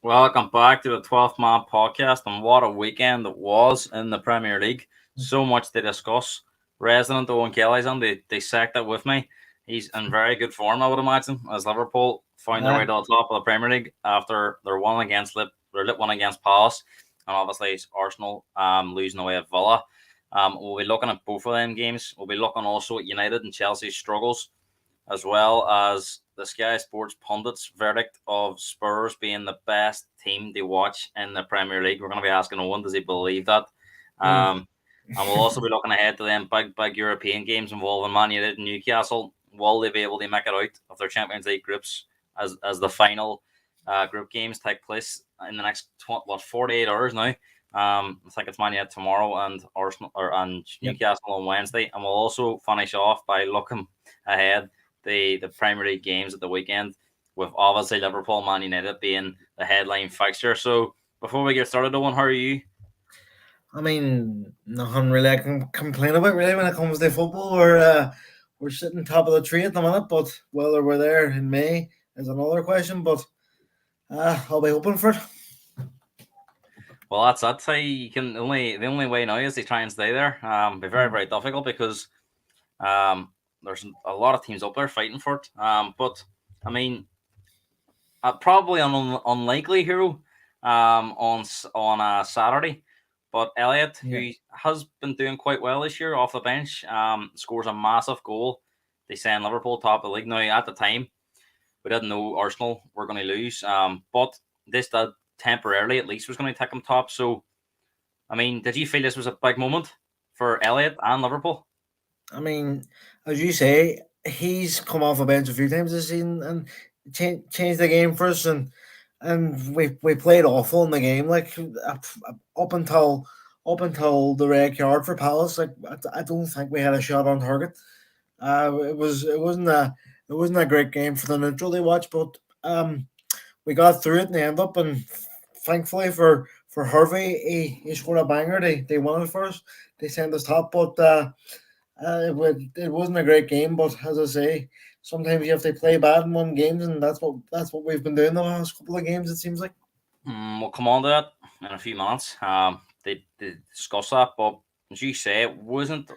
Welcome back to the 12th Man podcast, and what a weekend it was in the Premier League. So much to discuss. Resident Owen Kelly's on, they sacked it with me. He's in very good form, I would imagine, as Liverpool find their way Uh, to the top of the Premier League after their their one against Palace, and obviously it's Arsenal losing away at Villa. We'll be looking at both of them games. We'll be looking also at United and Chelsea's struggles, as well as the Sky Sports pundits' verdict of Spurs being the best team to watch in the Premier League. We're going to be asking Owen, does he believe that? oh, And we'll also be looking ahead to them big European games involving Man United and Newcastle. Will they be able to make it out of their Champions League groups as the final group games take place in the next 48 hours now? I think it's Man United tomorrow and and yep. Newcastle on Wednesday, and we'll also finish off by looking ahead the Premier League games at the weekend, with obviously Liverpool, Man United being the headline fixture. So before we get started, Owen, how are you? I mean, nothing really I can complain about really when it comes to football. We're sitting top of the tree at the minute, but whether we're there in May is another question. But I'll be hoping for it. Well, that's how you can the only way now is to try and stay there. Be very difficult because there's a lot of teams up there fighting for it. But I mean, probably an unlikely hero on Saturday. But Elliot, Yeah, who has been doing quite well this year off the bench, scores a massive goal. They send Liverpool top of the league. Now, at the time, we didn't know Arsenal were going to lose, but this did temporarily at least was going to take them top. So, I mean, did you feel this was a big moment for Elliot and Liverpool? I mean, as you say, he's come off a bench a few times this season and changed the game for us, and we played awful in the game. Like up until up until the red card for Palace, like I don't think we had a shot on target. It wasn't a great game for the neutral they watched, but we got through it in the end up, and thankfully for Harvey, he scored a banger. They won it for us. They sent us top, but it wasn't a great game. But as I say, sometimes you have to play bad and win games, and that's what we've been doing the last couple of games. It seems like. We'll come on to that in a few minutes. They discuss that, but as you say, it wasn't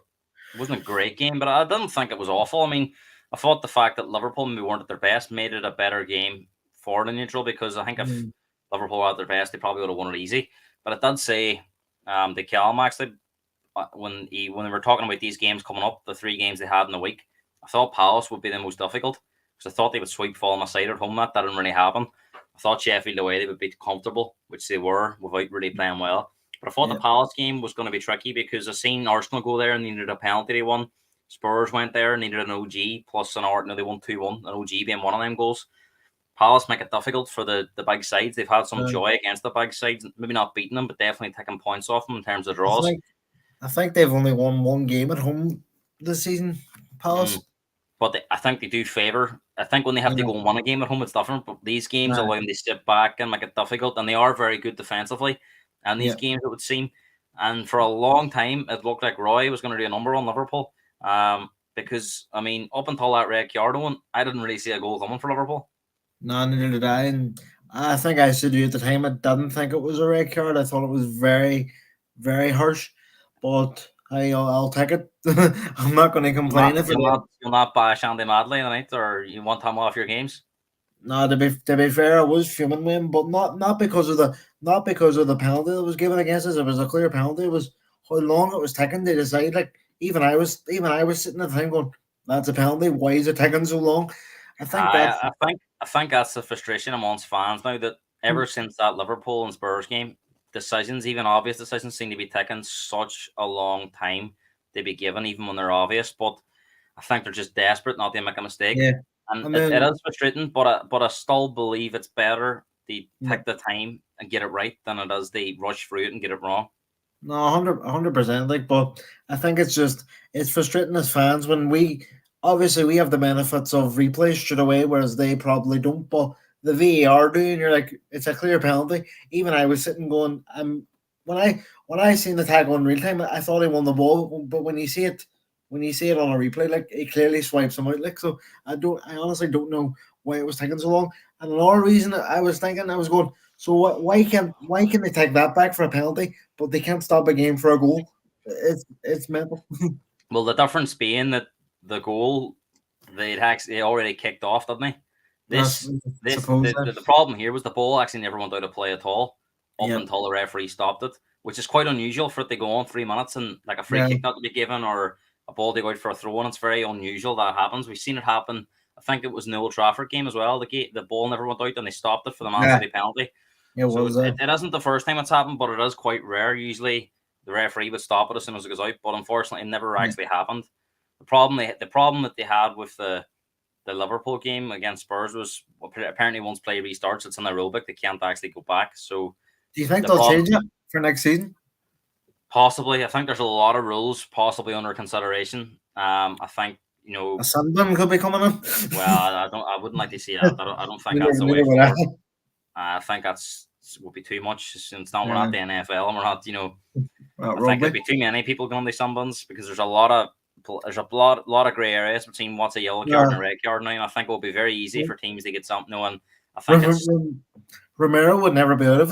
a great game, but I didn't think it was awful. I mean, I thought the fact that Liverpool maybe weren't at their best made it a better game for the neutral, because I think if Mm, Liverpool were at their best, they probably would have won it easy. But it did say the Callum actually when they were talking about these games coming up, the three games they had in the week, I thought Palace would be the most difficult because I thought they would sweep Fulham aside at home. That didn't really happen. I thought Sheffield away they would be comfortable, which they were without really playing well. But I thought the yeah, Palace game was going to be tricky because I seen Arsenal go there and needed a penalty they won. Spurs went there and needed an OG plus an art. No, they won 2-1. An OG being one of them goals. Palace make it difficult for the big sides. They've had some uh, joy against the big sides, maybe not beating them, but definitely taking points off them in terms of I draws. think I think they've only won one game at home this season. Mm. Palace. But I think they do favour. I think when they have to Yeah, go and win a game at home, it's different. But these games uh, allow them to sit back and make it difficult, and they are very good defensively. And these yeah. games, it would seem, and for a long time, it looked like Roy was going to do a number on Liverpool. Because I mean, up until that red card one, I didn't really see a goal coming for Liverpool. No, neither did I. And I think I said to you at the time, I didn't think it was a red card. I thought it was very, very harsh. But I'll take it. I'm not going to You'll not, complain if it you'll is. not, you'll not bash Andy Madley tonight, or you want him off your games. No, to be fair, I was fuming with him, but not because of the penalty that was given against us. It was a clear penalty. It was how long it was taking to decide. Like even I was sitting at the time going, "That's a penalty. Why is it taking so long?" I think I, that's I think that's the frustration amongst fans now that mm, ever since that Liverpool and Spurs game, decisions, even obvious decisions, seem to be taking such a long time to be given, even when they're obvious. But I think they're just desperate not to make a mistake, yeah. and I it mean, is frustrating. But I still believe it's better to yeah. take the time and get it right than it is to rush through it and get it wrong. No, 100%. Like, but I think it's frustrating as fans when we obviously we have the benefits of replay straight away, whereas they probably don't. But the VAR do, and you're like, it's a clear penalty. Even I was sitting going, when I seen the tag on real time, I thought he won the ball, but when you see it on a replay, like it clearly swipes him out. Like, so I honestly don't know why it was taking so long. And another reason I was thinking, I was going, So why can they take that back for a penalty, but they can't stop a game for a goal? It's mental. Well, the difference being that the goal they already kicked off, didn't they? That's This this suppose. the problem here was the ball actually never went out of play at all up Yeah, until the referee stopped it, which is quite unusual for it to go on 3 minutes and like a free yeah, kick not to be given or a ball to go out for a throw in. It's very unusual that happens. We've seen it happen. I think it was in the Old Trafford game as well. The ball never went out and they stopped it for the Man yeah. City penalty. It So was. it isn't the first time it's happened, but it is quite rare. Usually the referee would stop it as soon as it goes out, but unfortunately it never Yeah, actually happened. The problem that they had with the Liverpool game against Spurs was apparently once play restarts, it's an aerobic. They can't actually go back. So do you think the they'll problem, change it for next season? possibly, I think there's a lot of rules possibly under consideration. I think A Sunderland could be coming in. well, I wouldn't like to see that. I don't think that's neither, the way neither would I. forward. I think that's would be too much. Since we're Yeah, not the NFL and we're not, I think there'd rugby. be too many people going to sunbuns because there's a lot of grey areas between what's a yellow card and Yeah. a red card now. And I think it will be very easy for teams to get something. And I think Rom- it's Rom- Romero would never be out of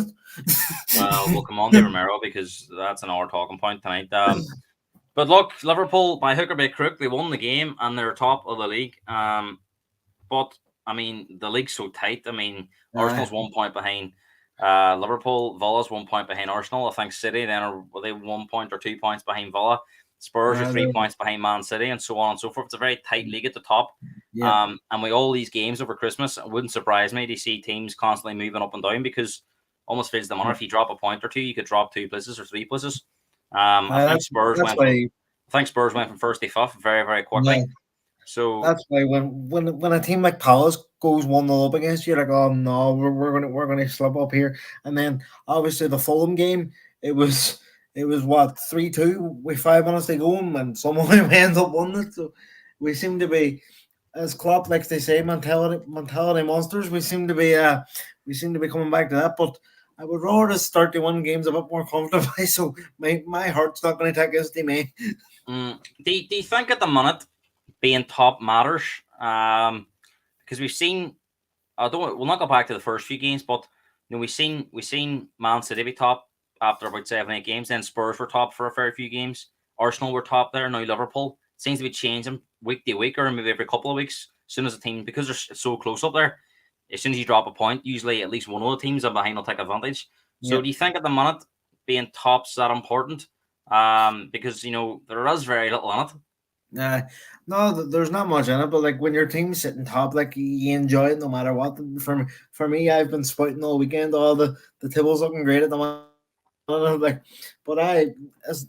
well, it. we'll come on to Romero because that's an hour talking point tonight. But look, Liverpool by hook or by crook, they won the game and they're top of the league. But I mean, the league's so tight. I mean, Aye. Arsenal's 1 point behind Liverpool. Villa's 1 point behind Arsenal. I think City then are they 1 point or 2 points behind Villa. Spurs are Aye, 3 points behind Man City, and so on and so forth. It's a very tight league at the top. yeah. And with all these games over Christmas, it wouldn't surprise me to see teams constantly moving up and down because almost feels the matter. If you drop a point or two, you could drop 2 places or 3 places. I Aye, think Spurs that's went from why. I think Spurs went from first to fifth very very Yeah, quickly. So that's why when a team like Palace goes 1-0 up against you, like, oh no, we're gonna slip up here. And then obviously the Fulham game, it was what 3-2 with 5 minutes to go, and somehow we end up winning it. So we seem to be, as Klopp likes to say, mentality monsters. We seem to be coming back to that, but. I would rather start the one games a bit more comfortably, so my heart's not going to take us to me. do you think at the minute being top matters? Because we've seen. I don't. We'll not go back to the first few games, but we seen Man City be top after about 7 8 games. Then Spurs were top for a fair few games. Arsenal were top there. Now Liverpool seems to be changing week to week or maybe every couple of weeks. As soon as a team because they're so close up there, as soon as you drop a point, usually at least one of the teams are behind will take advantage. So Yeah. do you think at the minute being top's that important? Because there is very little in it. No, there's not much in it, but like when your team's sitting top, like you enjoy it no matter what. For me, I've been spouting all weekend. All the tables looking great at the moment. Like, but as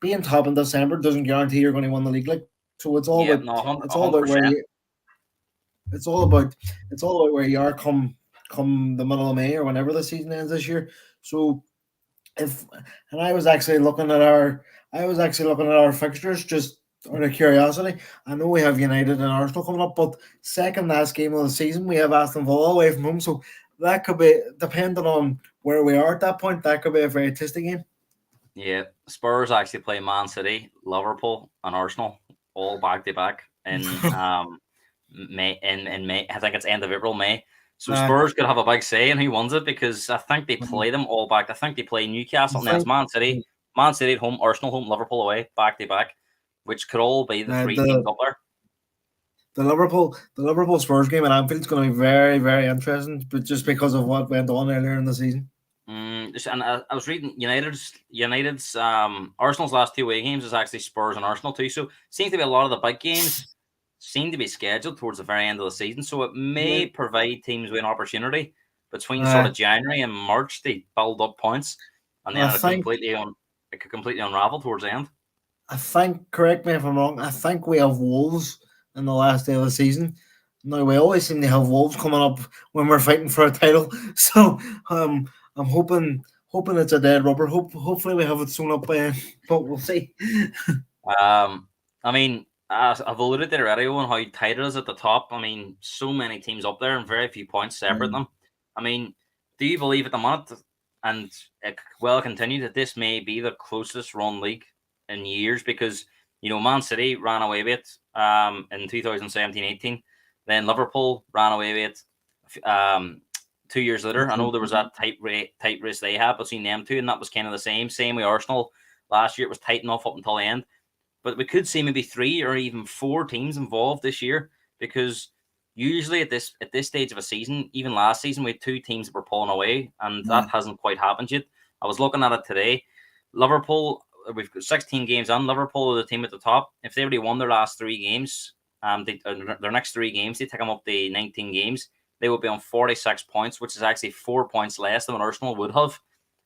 being top in December doesn't guarantee you're going to win the league. Like, so Yeah, no, it's all hundred about where percent. you it's all about where you are come the middle of May or whenever the season ends this year. So if and I was actually looking at our fixtures just out of curiosity. I know we have United and Arsenal coming up, but second last game of the season we have Aston Villa away from home, so that could be depending on where we are at that point. That could be a very tasty game. Yeah, Spurs actually play Man City, Liverpool, and Arsenal all back to back in May. In May, I think it's end of April, May. So uh, Spurs could have a big say in who wins it because I think they play them all back. I think they play I Newcastle, and then it's think Man City at home, Arsenal home, Liverpool away, back to back, which could all be the three teams the up there. the Liverpool Spurs game at Anfield is going to be very very interesting, but just because of what went on earlier in the season. And I was reading United's Arsenal's last two away games is actually Spurs and Arsenal too. So seems to be a lot of the big games seem to be scheduled towards the very end of the season. So it Yeah. may provide teams with an opportunity between sort Uh, of January and March to build up points, and I then think it could completely unravel towards the end. I think, correct me if I'm wrong, I think we have Wolves in the last day of the season. Now, we always seem to have Wolves coming up when we're fighting for a title. So I'm hoping it's a dead rubber. Hopefully we have it sewn up by then, but we'll see. I mean, I've alluded to it already on how tight it is at the top. I mean, so many teams up there and very few points separate them. I mean, do you believe at the moment, and it will continue, that this may be the closest run league in years? Because, Man City ran away with it in 2017-18. Then Liverpool ran away with it 2 years later. I know there was that tight race they had between them two, and that was kind of the same. Same with Arsenal last year; it was tight enough up until the end. But we could see maybe 3 or even 4 teams involved this year, because usually at this stage of a season, even last season, we had 2 teams that were pulling away, and that hasn't quite happened yet. I was looking at it today. Liverpool, we've got 16 games on. Liverpool are the team at the top. If they already won their last 3 games, their next 3 games, they take them up to 19 games. They would be on 46 points, which is actually 4 points less than what Arsenal would have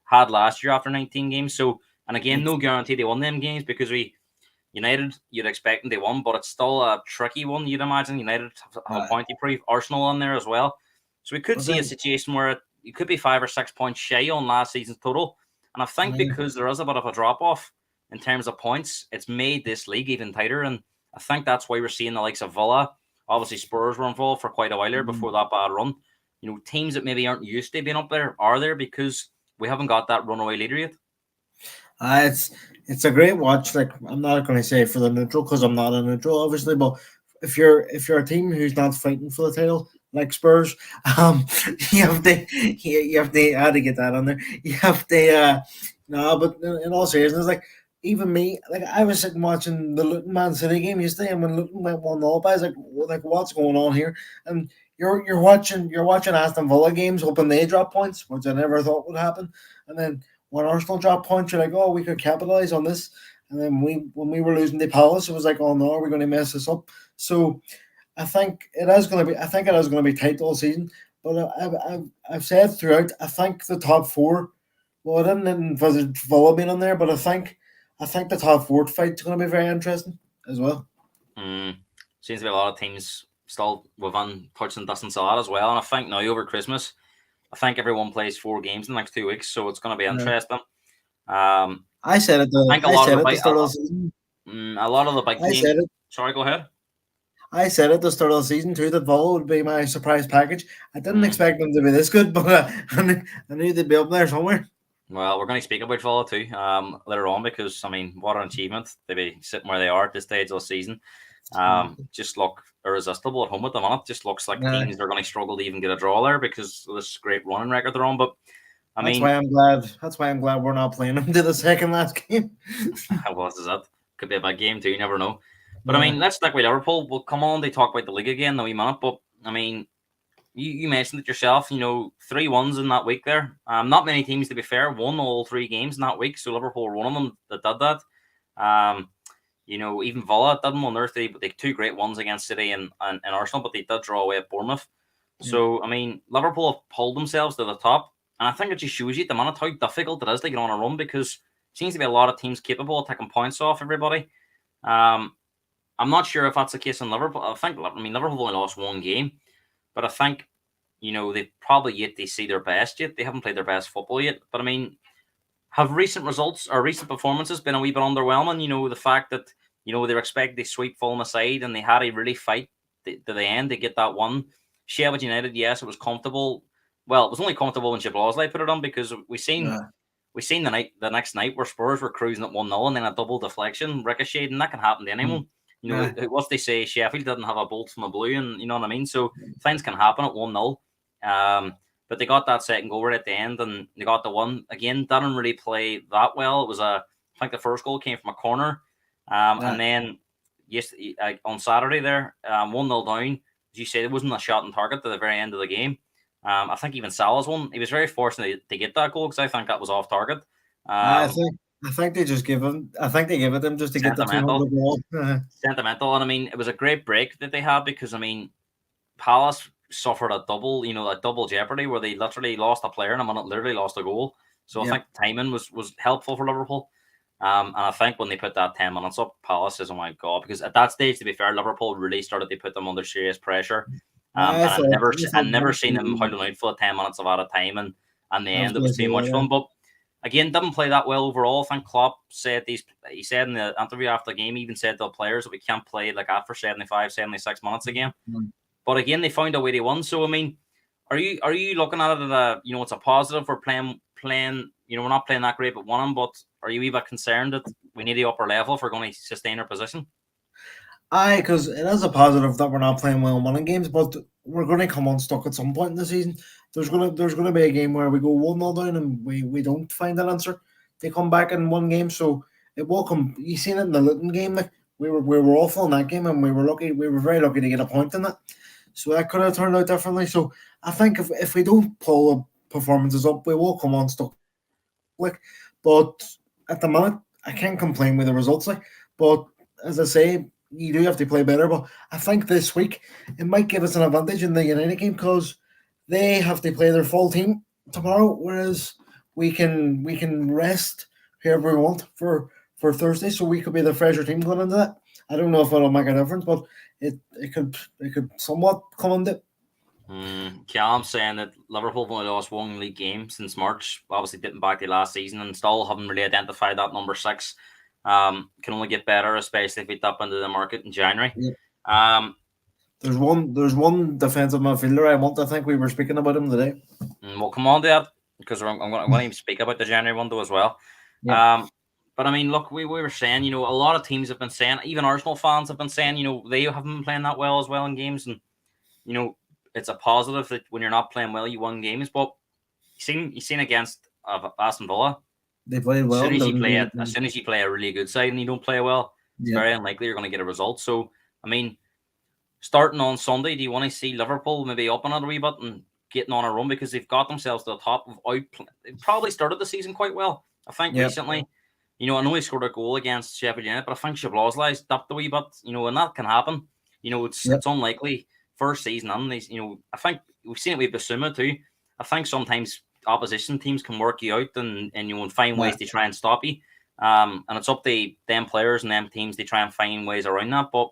had last year after 19 games. So, and again, no guarantee they won them games, because United, you'd expect them to win, but it's still a tricky one, you'd imagine. United have a point to prove. Arsenal on there as well. So we could see a situation where it could be 5 or 6 points shy on last season's total. And I think because there is a bit of a drop-off in terms of points, it's made this league even tighter. And I think that's why we're seeing the likes of Villa. Obviously, Spurs were involved for quite a while there before that bad run. You know, teams that maybe aren't used to being up there are there because we haven't got that runaway leader yet. It's a great watch. Like, I'm not going to say for the neutral, because I'm not a neutral, obviously. But if you're a team who's not fighting for the title, like Spurs, you have to. I had to get that on there. You have to. No, but in all seriousness, like, even me, like, I was sitting watching the Luton Man City game yesterday, and when Luton went 1-0, I was like, what's going on here? And you're watching Aston Villa games, hoping they drop points, which I never thought would happen, and then when Arsenal drop points, you're like, oh, we could capitalize on this. And then when we were losing to Palace, it was like, oh no, are we going to mess this up? So I think it is going to be tight all season. But I've said throughout, I think the top 4. Well, I didn't envisage Villa being on there, but I think the top 4 fight's going to be very interesting as well. Seems to be a lot of teams still within touch and distance of that as well. And I think now over Christmas, I think everyone plays 4 games in the next 2 weeks, so it's going to be interesting. I said it. I think a lot of the season. A lot of the big teams. Sorry, go ahead. I said at the start of the season too that Villa would be my surprise package. I didn't expect them to be this good, but I knew they'd be up there somewhere. Well, we're going to speak about Villa too later on, because I mean, what an achievement to be sitting where they are at this stage of the season. Just look irresistible at home at the minute. Just looks like teams are going to struggle to even get a draw there because of this great running record they're on. But that's why I'm glad we're not playing them to the second last game. Well, this is it. Could be a big game too. You never know. But I mean, let's stick with Liverpool. We'll come on. They talk about the league again in a wee minute. But I mean, you mentioned it yourself. 3 wins in that week there. Not many teams, to be fair, won all 3 games in that week. So Liverpool were one of them that did that. Even Villa didn't win their 3, but they had 2 great ones against City and Arsenal, but they did draw away at Bournemouth. So, I mean, Liverpool have pulled themselves to the top, and I think it just shows you at the minute how difficult it is to get on a run, because it seems to be a lot of teams capable of taking points off everybody. I'm not sure if that's the case in Liverpool. Liverpool only lost 1 game, but I think, they've probably yet to see their best yet. They haven't played their best football yet, but I mean, have recent results or recent performances been a wee bit underwhelming? The fact that, they were expected to sweep Fulham aside and they had to really fight to the end to get that one. Sheffield United, yes, it was comfortable. Well, it was only comfortable when Szoboszlai put it on, because we seen the next night where Spurs were cruising at 1-0 and then a double deflection ricocheted, and that can happen to anyone. What they say, Sheffield didn't have a bolt from a blue, and you know what I mean? So things can happen at 1-0. But they got that second goal right at the end, and they got the one. Again, didn't really play that well. It was I think the first goal came from a corner. And then on Saturday there, 1-0 down. As you said, it wasn't a shot on target to the very end of the game. I think even Salah's one, he was very fortunate to get that goal, because I think that was off target. I think they just give him. I think they give it them just to get the 200 goal. Sentimental, and I mean, it was a great break that they had, because I mean, Palace suffered a double jeopardy where they literally lost a player and a minute literally lost a goal. So I think timing was helpful for Liverpool. And I think when they put that 10 minutes up, Palace is, oh my God, because at that stage, to be fair, Liverpool really started to put them under serious pressure. And I've never seen them holding out for 10 minutes of out of time, and the end it was too much for them. But again, didn't play that well overall. I think Klopp said he said in the interview after the game, he even said to the players that we can't play like that for 75, 76 minutes again. But again, they found a way to win. So I mean, are you looking at it as it's a positive? We're playing. We're not playing that great, but winning. But are you even concerned that we need the upper level if we're going to sustain our position? Aye, because it is a positive that we're not playing well in winning games, but we're going to come unstuck at some point in the season. There's gonna be a game where we go 1-0 down and we don't find an answer. They come back in one game, so it will come. You seen it in the Luton game, like we were awful in that game, and we were very lucky to get a point in that. So that could have turned out differently. So I think if we don't pull the performances up, we will come unstuck. Like, but at the minute, I can't complain with the results. Like, but as I say, you do have to play better. But I think this week it might give us an advantage in the United game because they have to play their full team tomorrow, whereas we can rest whoever we want for Thursday, so we could be the fresher team going into that. I don't know if it'll make a difference, but it could somewhat come into it. Callum saying that Liverpool have only lost one league game since March, obviously dipping back to last season and still haven't really identified that number six. Can only get better, especially if we tap into the market in January. Yeah. Um, There's one defensive midfielder I want. I think we were speaking about him today. and we'll come on to that because I'm going to speak about the January window as well. Yeah, But I mean, look, we were saying, a lot of teams have been saying, even Arsenal fans have been saying, they haven't been playing that well as well in games, and you know, it's a positive that when you're not playing well, you win games. But you seen against Aston Villa, they played as well. soon And as you play doesn't it, as soon as you play a really good side and you don't play well, it's yeah, very unlikely you're going to get a result. So, I mean, starting on Sunday, do you want to see Liverpool maybe up another wee bit and getting on a run because they've got themselves to the top of they probably started the season quite well. I think yeah, recently, I know he scored a goal against Sheffield United, but I think Szoboszlai's dipped a wee bit, and that can happen. It's yeah, it's unlikely first season and these, I think we've seen it with Basuma too. I think sometimes opposition teams can work you out and find yeah, ways to try and stop you. And it's up to them players and them teams to try and find ways around that. But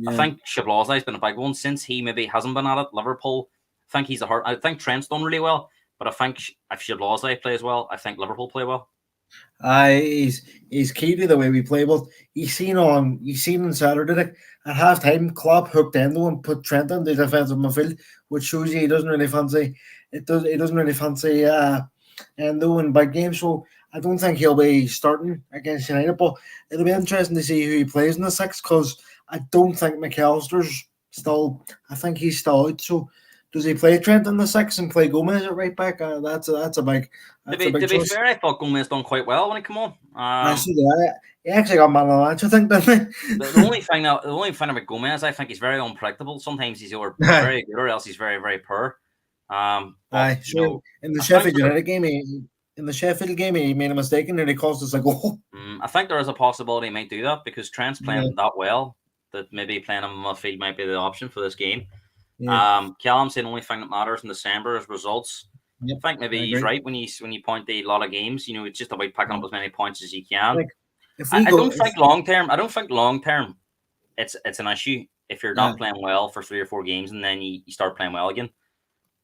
I yeah. think Szoboszlai's been a big one since he maybe hasn't been at it. Liverpool, I think he's a hurt. I think Trent's done really well, but I think if Szoboszlai plays well, I think Liverpool play well. He's key to the way we play. But you seen on Saturday like, at half time, Klopp hooked Endo and put Trent in the defensive midfield, which shows you he doesn't really fancy it. He doesn't really fancy Endo in big games. So I don't think he'll be starting against United. But it'll be interesting to see who he plays in the six because I don't think McAllister's still. I think he's still out. So does he play Trent in the six and play Gomez at right back? That's a big To that's a be big to be choice. fair, I thought Gomez done quite well when he came on. I see that. He actually got man of the match, I think, didn't The only thing about Gomez, I think he's very unpredictable. Sometimes he's either he? very good or else he's very very poor. But Aye, sure. In the I think Sheffield United game, he made a mistake and he caused us a goal. I think there is a possibility he might do that because Trent's Yeah, playing that well that maybe playing him in midfield might be the option for this game. yeah, Callum saying the only thing that matters in December is results. yep. I think maybe I he's agree. right when you point to a lot of games. It's just about picking Yeah. up as many points as you can. Like if I, we I go, don't if think long term. I don't think long term it's an issue if you're uh, not playing well for 3 or 4 games and then you start playing well again.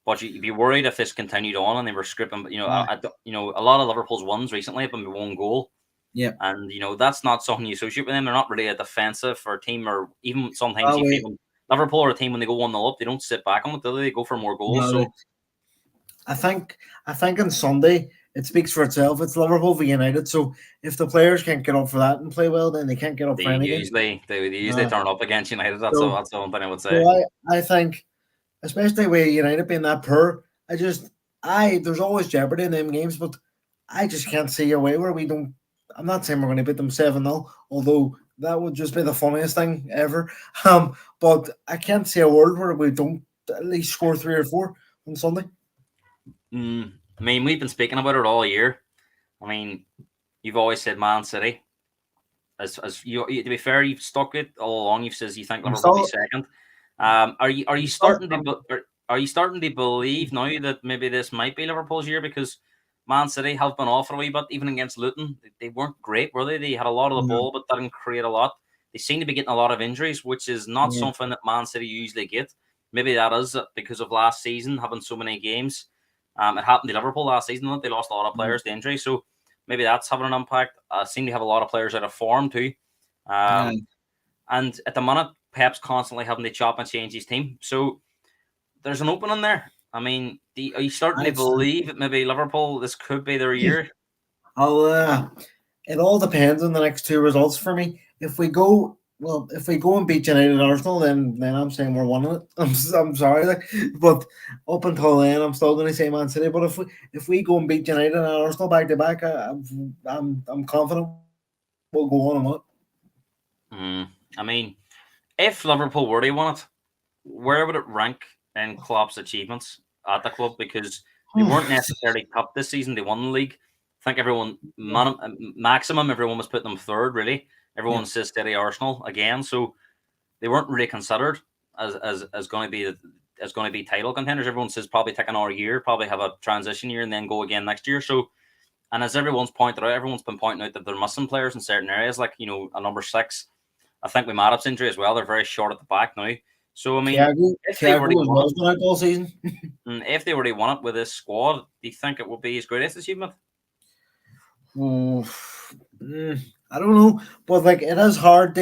But you'd be worried if this continued on and they were scripting. uh, A lot of Liverpool's wins recently have been one goal, yeah, and that's not something you associate with them. They're not really a defensive or team, or even sometimes oh, you feel wait, Liverpool are a team when they go 1-0 up, they don't sit back on it, do they? They go for more goals. no, So I think on Sunday it speaks for itself. It's Liverpool v United, so if the players can't get up for that and play well, then they can't get up they for anything. usually Uh, turn up against United. That's so that's the one thing I would say. so I think especially with United being that poor, there's always jeopardy in them games, but I just can't see a way where we don't. I'm not saying we're going to beat them 7-0, although that would just be the funniest thing ever. But I can't see a world where we don't at least score 3 or 4 on Sunday. I mean, we've been speaking about it all year. I mean, you've always said Man City. As to be fair, you've stuck it all along. You've says you think I'm Liverpool will be still, second. Are you I'm still, starting to are you starting to believe now that maybe this might be Liverpool's year because Man City have been off for a wee bit, even against Luton. They weren't great, were they? They had a lot of the no, ball, but didn't create a lot. They seem to be getting a lot of injuries, which is not yeah, something that Man City usually get. Maybe that is because of last season having so many games. It happened to Liverpool last season that they lost a lot of yeah, players to injury, so maybe that's having an impact. Seem to have a lot of players out of form too. yeah. Um, and at the minute, Pep's constantly having to chop and change his team. So there's an opening there. I mean, are you starting to I'd say, believe that maybe Liverpool, this could be their year? I'll, it all depends on the next two results for me. If we go, Well, if we go and beat United and Arsenal, then I'm saying we're winning it. I'm sorry, like, but up until then, I'm still going to say Man City. But if we go and beat United and Arsenal back to back, I'm confident we'll go on and win it. I mean, if Liverpool were to win it, where would it rank in Klopp's achievements at the club? Because they weren't necessarily top this season; they won the league. I think maximum everyone was putting them third. Really, Yeah. everyone says steady Arsenal again, so they weren't really considered as going to be title contenders. Everyone says probably take another year, probably have a transition year, and then go again next year. So, and as everyone's pointed out, everyone's been pointing out that they're missing players in certain areas, like a number 6. I think with Matip's injury as well, they're very short at the back now. So I mean, if they were to Thiago as win well has been out all season. if they were to win it with this squad, do you think it would be his greatest achievement? I don't know, but like it is hard.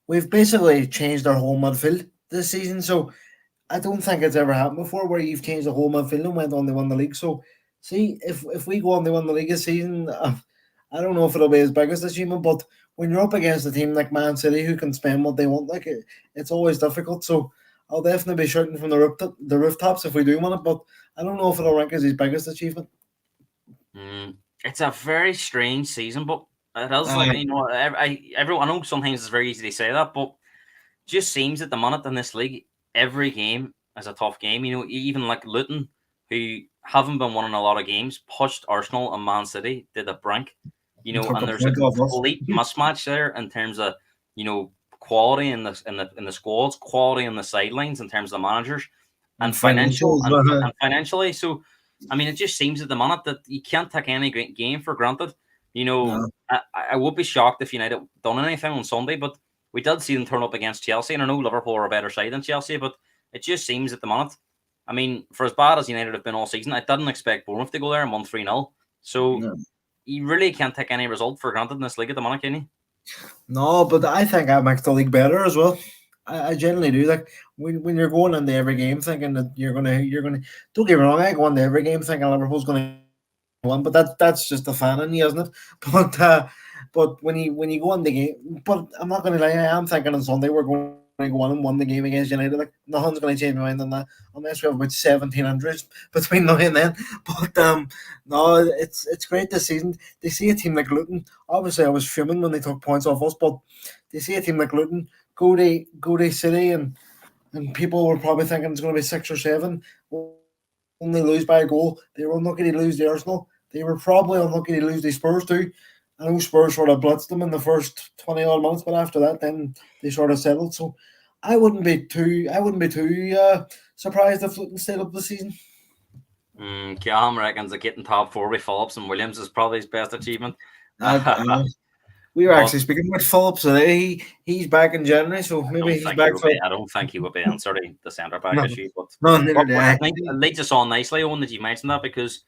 We've basically changed our whole midfield this season, so I don't think it's ever happened before where you've changed the whole midfield and went on to win the league. So, see, if we go on to win the league this season, I don't know if it'll be his biggest achievement, but when you're up against a team like Man City who can spend what they want, like it's always difficult. So, I'll definitely be shouting from the rooftops if we do win it, but I don't know if it'll rank as his biggest achievement. It's a very strange season, but it is like Aye. everyone. I know sometimes it's very easy to say that, but just seems at the minute in this league, every game is a tough game. Even like Luton, who haven't been winning a lot of games, pushed Arsenal and Man City to the brink. Took And a there's a point off us. complete mismatch there in terms of quality in the squads, quality on the sidelines in terms of the managers, And and financial financials. and financially. So, I mean, it just seems at the minute that you can't take any game for granted. No. I would be shocked if United done anything on Sunday, but we did see them turn up against Chelsea, and I know Liverpool are a better side than Chelsea, but it just seems at the minute. I mean, for as bad as United have been all season, I didn't expect Bournemouth to go there and won 3-0. So No. you really can't take any result for granted in this league at the minute, can you? No, but I think that makes the league better as well. I generally do. Like when you're going into every game thinking that you're gonna don't get me wrong, I go into every game thinking Liverpool's gonna win, but that's just the fan in you, isn't it? But when you go in the game, but I'm not gonna lie, I am thinking on Sunday we're going to go on and win the game against United. Like nothing's gonna change my mind on that unless we have about 17 injuries between now and then. But no, it's great this season. They see a team like Luton. Obviously, I was fuming when they took points off us, but they see a team like Luton go to City and people were probably thinking it's going to be 6 or 7. Only lose by a goal. They were unlucky to lose the Arsenal. They were probably unlucky to lose the Spurs too. I know Spurs sort of blitzed them in the first 20 odd minutes, but after that, then they sort of settled. So I wouldn't be too surprised if Luton stayed up this season. Callum reckons that getting top 4 with Phillips and Williams is probably his best achievement. Uh, uh, we were But actually speaking with Phillips today. He's back in January, so maybe he's back for. I don't think he would be answering the centre back No, issue. But no, neither do I I. think it leads us on nicely, Owen, that you mentioned that because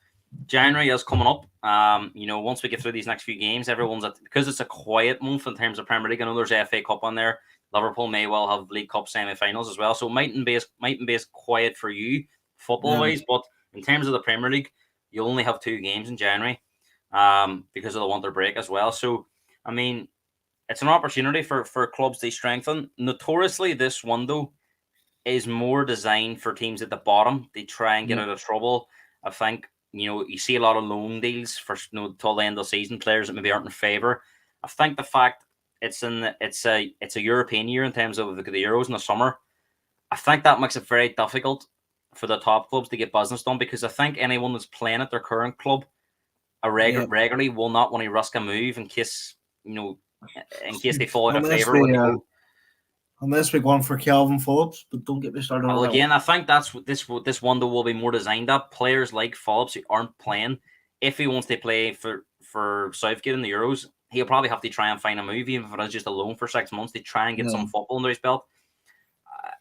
January is coming up. Once we get through these next few games, because it's a quiet month in terms of Premier League. I know there's FA Cup on there. Liverpool may well have League Cup semi-finals as well, so it mightn't be as quiet for you football wise. But in terms of the Premier League, you only have 2 games in January, because of the winter break as well. So, I mean, it's an opportunity for clubs to strengthen. Notoriously, this window is more designed for teams at the bottom. They try and get Yeah. out of trouble. I think you see a lot of loan deals for till the end of the season. Players that maybe aren't in favour. I think the fact it's a European year in terms of the Euros in the summer. I think that makes it very difficult for the top clubs to get business done because I think anyone that's playing at their current club Yeah. regularly will not want to risk a move in case they fall out of Unless favour when we they uh, go. unless we're going for Calvin Phillips, but don't get me started on Well, that one. again, I think that's what this window will be more designed at. Players like Phillips who aren't playing, if he wants to play for Southgate in the Euros, he'll probably have to try and find a move, even if it is just a loan for 6 months, to try and get Yeah. some football under his belt.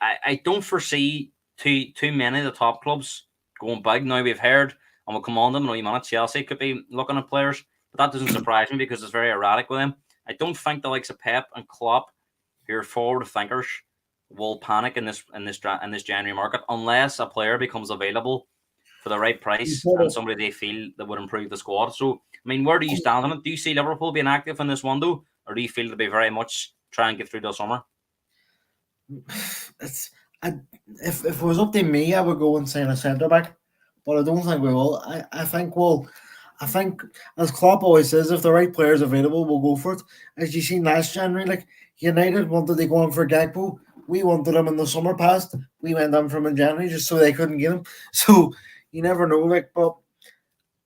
I don't foresee too many of the top clubs going big. Now we've heard, and we'll come on them. Chelsea could be looking at players, but that doesn't surprise me because it's very erratic with them. I don't think the likes of Pep and Klopp, who are forward thinkers, will panic in this January market unless a player becomes available for the right You price sort and of- somebody they feel that would improve the squad. So, I mean, where do you stand on it? Do you see Liverpool being active in this window, or do you feel to be very much try and get through the summer? It's I, if it was up to me, I would go and sign a centre back, but I don't think we will. I think we'll. I think, as Klopp always says, if the right player is available, we'll go for it. As you seen last January, like United wanted to go on for Gakpo, we wanted him in the summer past. We went on from in January just so they couldn't get him. So you never know. Like, but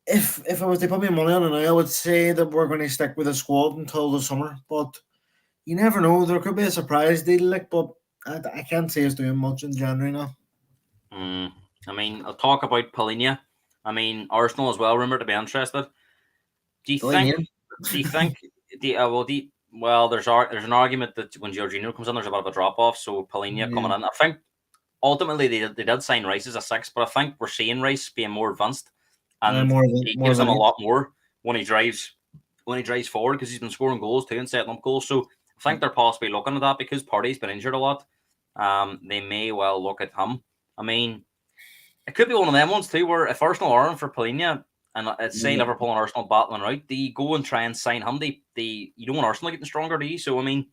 if I was to put my money on it now, I would say that we're going to stick with the squad until the summer. But you never know. There could be a surprise deal, like, but I can't say it's doing much in January now. I mean, I'll talk about Paulinho. I mean, Arsenal as well, rumored to be interested. Do you think? Do you think? There's an argument that when Jorginho comes in, there's a bit of a drop off. So Paulinho coming in, I think ultimately they did sign Rice as a six, but I think we're seeing Rice being more advanced, and he gives them a lot more when he drives forward because he's been scoring goals too and setting up goals. So I think they're possibly looking at that because Partey's been injured a lot. They may well look at him. I mean, it could be one of them ones too, where if Arsenal are in for Paulinho, and let's say Liverpool and Arsenal battling out, they go and try and sign him. You don't want Arsenal getting stronger, do you? So I mean,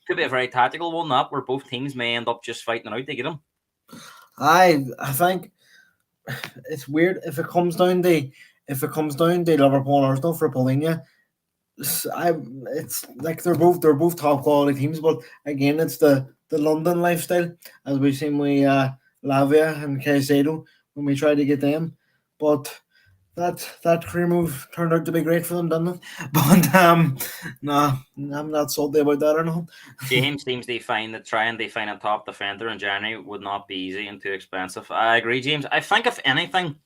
could be a very tactical one that where both teams may end up just fighting out to get him. I think it's weird if it comes down to Liverpool and Arsenal for Paulinho. It's like they're both top quality teams, but again, it's the London lifestyle as we've seen with Lavia and Caicedo when we tried to get them, but that career move turned out to be great for them, didn't it? But nah, I'm not salty about that or not. James seems to find that trying to find a top defender in January would not be easy and too expensive. I agree, James. I think if anything,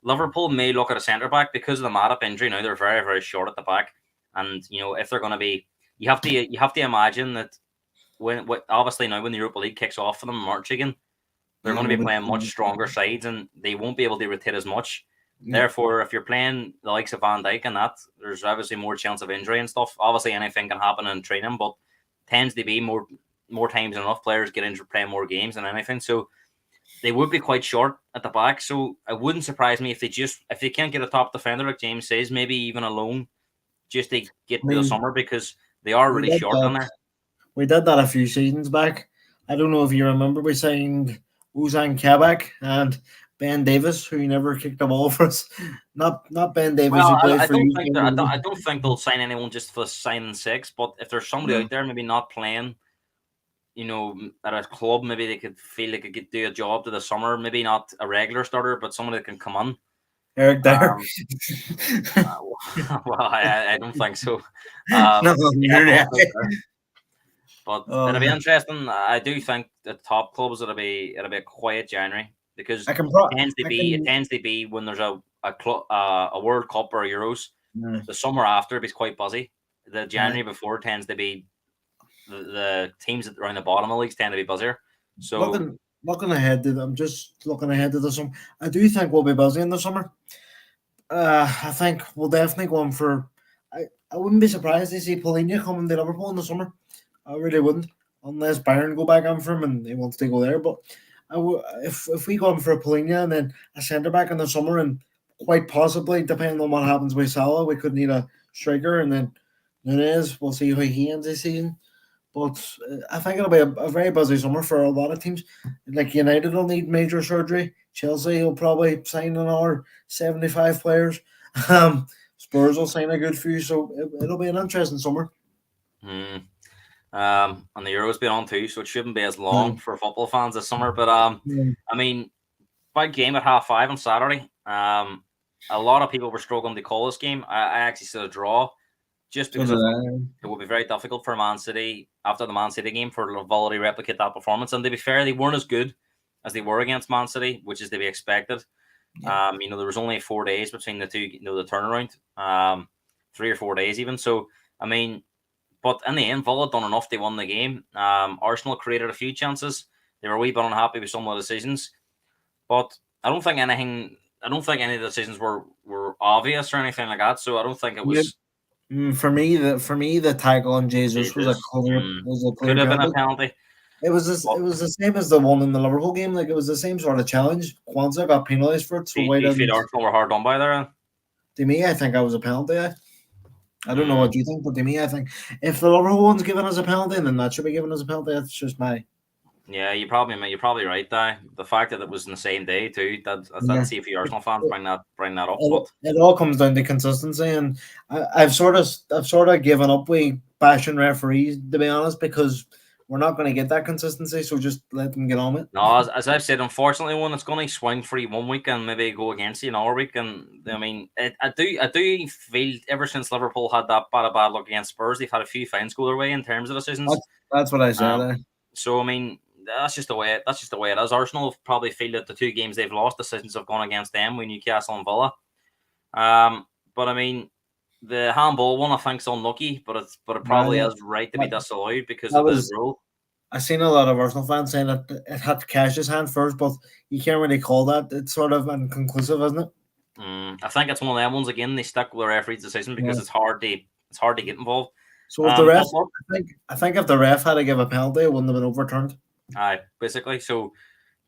Liverpool may look at a centre back because of the Matip injury. Now they're very, very short at the back, and if they're going to be, you have to imagine that obviously now when the Europa League kicks off for them in March again, they're going to be playing much stronger sides and they won't be able to rotate as much. Therefore, if you're playing the likes of Van Dijk and that, there's obviously more chance of injury and stuff. Obviously, anything can happen in training, but tends to be more times than enough players get injured playing more games than anything. So they would be quite short at the back. So it wouldn't surprise me if they can't get a top defender, like James says, maybe even a loan just to get to the summer because they are really short on there. We did that a few seasons back. I don't know if you remember, we signed Ozan Kabak and Ben Davis, who never kicked a ball for us. Not Ben Davis, well, who played I for don't you. think I don't think they'll sign anyone just for signing six. But if there's somebody out there maybe not playing, at a club, maybe they could feel they could do a job to the summer. Maybe not a regular starter, but somebody that can come on. Eric Dyer. Well, I don't think so. But it'll be interesting. I do think the top clubs it'll be a quiet January because it tends to be when there's a World Cup or Euros. The summer after it's quite busy. The January before tends to be the teams that are in the bottom of the leagues tend to be busier. So looking ahead to I'm just looking ahead to the summer. I do think we'll be busy in the summer. I think we'll definitely go on for. I wouldn't be surprised to see Paulinho coming to Liverpool in the summer. I really wouldn't, unless Bayern go back on for him and he wants to go there. But if we go on for a Paulinho and then a centre back in the summer, and quite possibly, depending on what happens with Salah, we could need a striker, and then Nunez. We'll see how he ends the season. But I think it'll be a very busy summer for a lot of teams. Like United will need major surgery. Chelsea will probably sign another 75 players. Spurs will sign a good few, so it'll be an interesting summer. And the Euros been on too, so it shouldn't be as long for football fans this summer. But I mean, big game at 5:30 on Saturday. A lot of people were struggling to call this game. I actually said a draw, just because it would be very difficult for Man City after the Man City game for Villa to replicate that performance. And to be fair, they weren't as good as they were against Man City, which is to be expected. Yeah. There was only 4 days between the two, the turnaround, 3 or 4 days even. So, I mean, but in the end, Villa done enough. They won the game. Arsenal created a few chances. They were a wee bit unhappy with some of the decisions, but I don't think any of the decisions were obvious or anything like that. So I don't think it was. For me, the tackle on Jesus was a clear. Could have been a penalty. It was the same as the one in the Liverpool game. Like it was the same sort of challenge. Kwanzaa got penalised for it. So Arsenal were hard done by there. To me, I think that was a penalty. I don't know Mm. what you think, but to me, I think if the Liverpool one's given us a penalty, then that should be given as a penalty. That's just my Yeah, you're probably right. There, the fact that it was in the same day too. That yeah. see a few Arsenal fans bring that up, It, but it all comes down to consistency, and I've sort of given up with bashing referees to be honest because we're not going to get that consistency. So just let them get on with it. no, as I've said, unfortunately, one it's going to swing free one week and maybe go against you another week. And I mean, I do feel ever since Liverpool had that bad luck against Spurs, they've had a few fines go their way in terms of decisions. That's what I said. Um, so I mean, that's just the way it is. Arsenal probably feel that the two games they've lost, decisions have gone against them with Newcastle and Villa. But I mean, the handball one I think's unlucky, but it probably Right. is right to be That, disallowed because that of the was rule. I seen a lot of Arsenal fans saying that it had to catch his hand first, but you can't really call that. It's sort of inconclusive, isn't it? I think it's one of them ones again. They stuck with the referee's decision because Yeah. it's hard to get involved. So if the ref, But look, I think if the ref had to give a penalty, it wouldn't have been overturned. aye, basically, so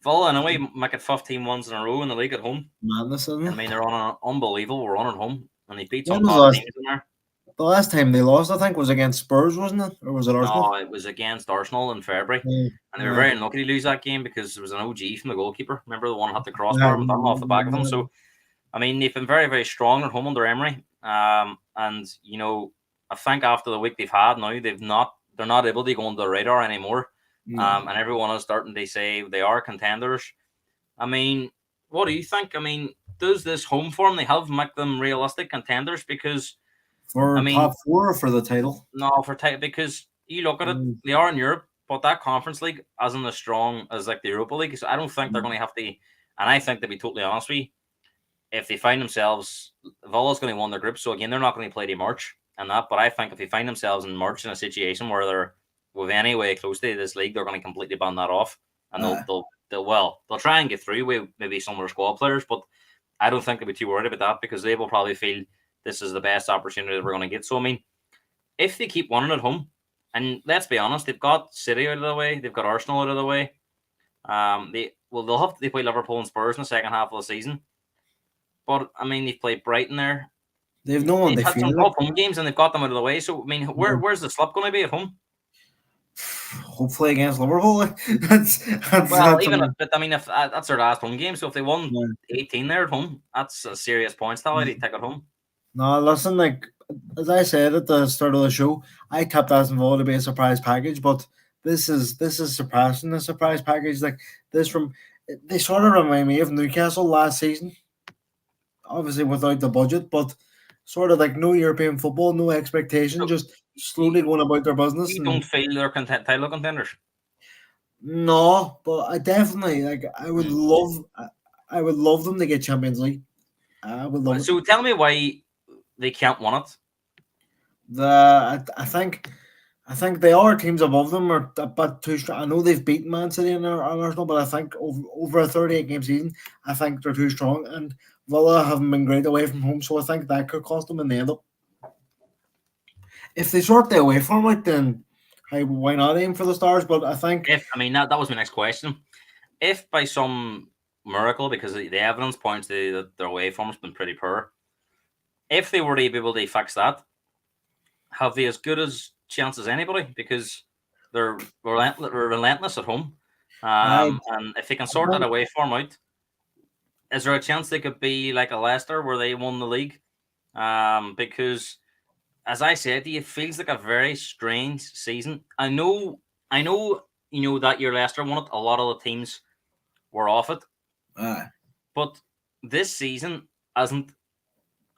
Villa in a way make it 15 ones in a row in the league at home. Madness, isn't I it? mean, they're on an unbelievable run at home, and they beat some When was top teams in there. the last time they lost? I think was against Spurs, wasn't it, or was it Arsenal? No, it was against Arsenal in February, Yeah. and they were Yeah. very unlucky to lose that game because there was an OG from the goalkeeper. Remember the one who had the crossbar and done off the back of him. So I mean, they've been very, very strong at home under Emery. And I think after the week they've had now, they're not able to go under the radar anymore. No. And everyone is starting to say they are contenders. I mean, what do you think? I mean, does this home form they have make them realistic contenders? Because I For mean, top four or for the title? no, because you look at it, Mm, they are in Europe, but that Conference League isn't as strong as like the Europa League. So I don't think they're mm, going to have to. And I think to be totally honest with you, if they find themselves, Villa's going to win their group, so again, they're not going to play to March and that. But I think if they find themselves in March in a situation where they're with any way close to this league, they're going to completely ban that off, and aye. they'll try and get through with maybe some of their squad players, but I don't think they'll be too worried about that because they will probably feel this is the best opportunity that we're going to get. So I mean, if they keep winning at home, and let's be honest, they've got City out of the way, they've got Arsenal out of the way. They'll have to play Liverpool and Spurs in the second half of the season. But I mean, they've played Brighton there. They've no one They've they had some feel like. tough home games and they've got them out of the way. So I mean, where's the slip going to be at home? Hopefully against Liverpool. That's Well, even if, something. but I mean, if that's their last home game, so if they won Yeah. 18 there at home, that's a serious points tally to take at home. No, listen, like as I said at the start of the show, I tipped Aston Villa to be a surprise package, but this is surpassing the surprise package. Like this from they sort of remind me of Newcastle last season, obviously without the budget, but sort of like no European football, no expectation, So just slowly you, going about their business. you don't And feel they're title contenders. no, but I definitely like Hmm. I would love them to get Champions League. I would love it. So tell me why they can't win it. I think they are teams above them are a bit too strong. I know they've beaten Man City and Arsenal, but I think over a 38 game season, I think they're too strong. And Villa haven't been great away from home, so I think that could cost them in the end up. If they sort the away form out, then hey, why not aim for the stars? But I think If I mean that was my next question. If by some miracle, because the evidence points to that their away form has been pretty poor, if they were to be able to fix that, have they as good as chance as anybody? Because they're relentless at home. I, And if they can I sort that think away form out, is there a chance they could be like a Leicester where they won the league? Because as I said, it feels like a very strange season. I know, that year Leicester won it. A lot of the teams were off it, uh, but this season isn't.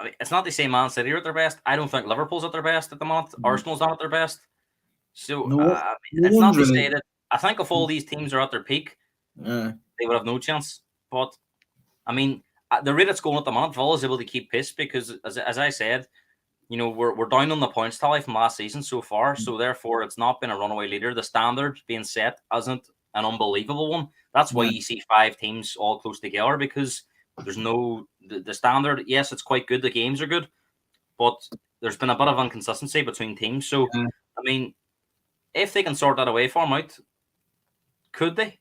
I mean, it's not the same Man City are at their best. I don't think Liverpool's at their best at the moment. Arsenal's not at their best. So no, no it's not one's to really. say that I think if all these teams are at their peak, Uh, they would have no chance. But I mean, at the rate it's going at the moment, Villa is able to keep pace because, as I said, we're down on the points tally from last season so far. So therefore, it's not been a runaway leader. The standard being set isn't an unbelievable one. That's why yeah. you see five teams all close together because there's no the standard. Yes, it's quite good. The games are good, but there's been a bit of inconsistency between teams. So I mean, if they can sort that away from out, could they?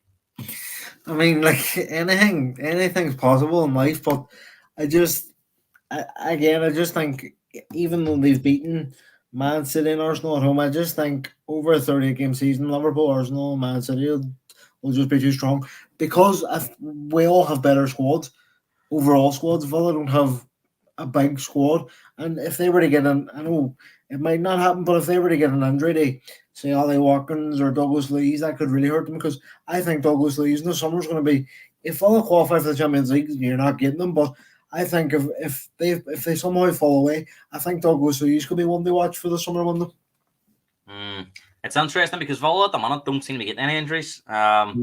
I mean, like anything's possible in life, but I just, I just think even though they've beaten Man City and Arsenal at home, I just think over a 38-game season, Liverpool, Arsenal, and Man City will just be too strong because if we all have better squads, overall squads. Villa don't have a big squad, and if they were to get an, I know it might not happen, but if they were to get an injury to say Ollie Watkins or Douglas Luiz, that could really hurt them because I think Douglas Luiz in the summer is going to be. If Villa qualify for the Champions League, you're not getting them, but I think if they somehow fall away, I think Douglas Luiz could be one to watch for the summer window. It's interesting because Villa at the minute don't seem to be getting any injuries. I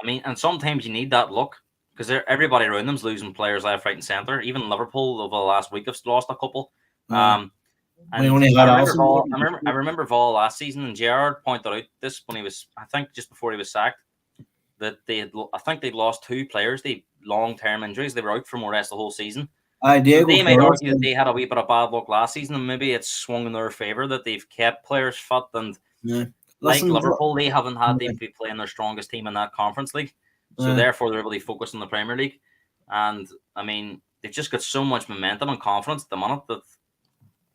mean, and sometimes you need that luck because everybody around them's losing players left, right, and centre. Even Liverpool over the last week have lost a couple. And we only had I remember Villa last season, and Gerrard pointed out this when he was, I think, just before he was sacked, that I think they'd lost 2 players. They long-term injuries. They were out for more or less the whole season. So they might argue that they had a wee bit of bad luck last season, and maybe it's swung in their favour that they've kept players fit. And like Liverpool, they haven't had to be playing their strongest team in that Conference League, so therefore they're able to focus on the Premier League. And I mean, they've just got so much momentum and confidence at the minute that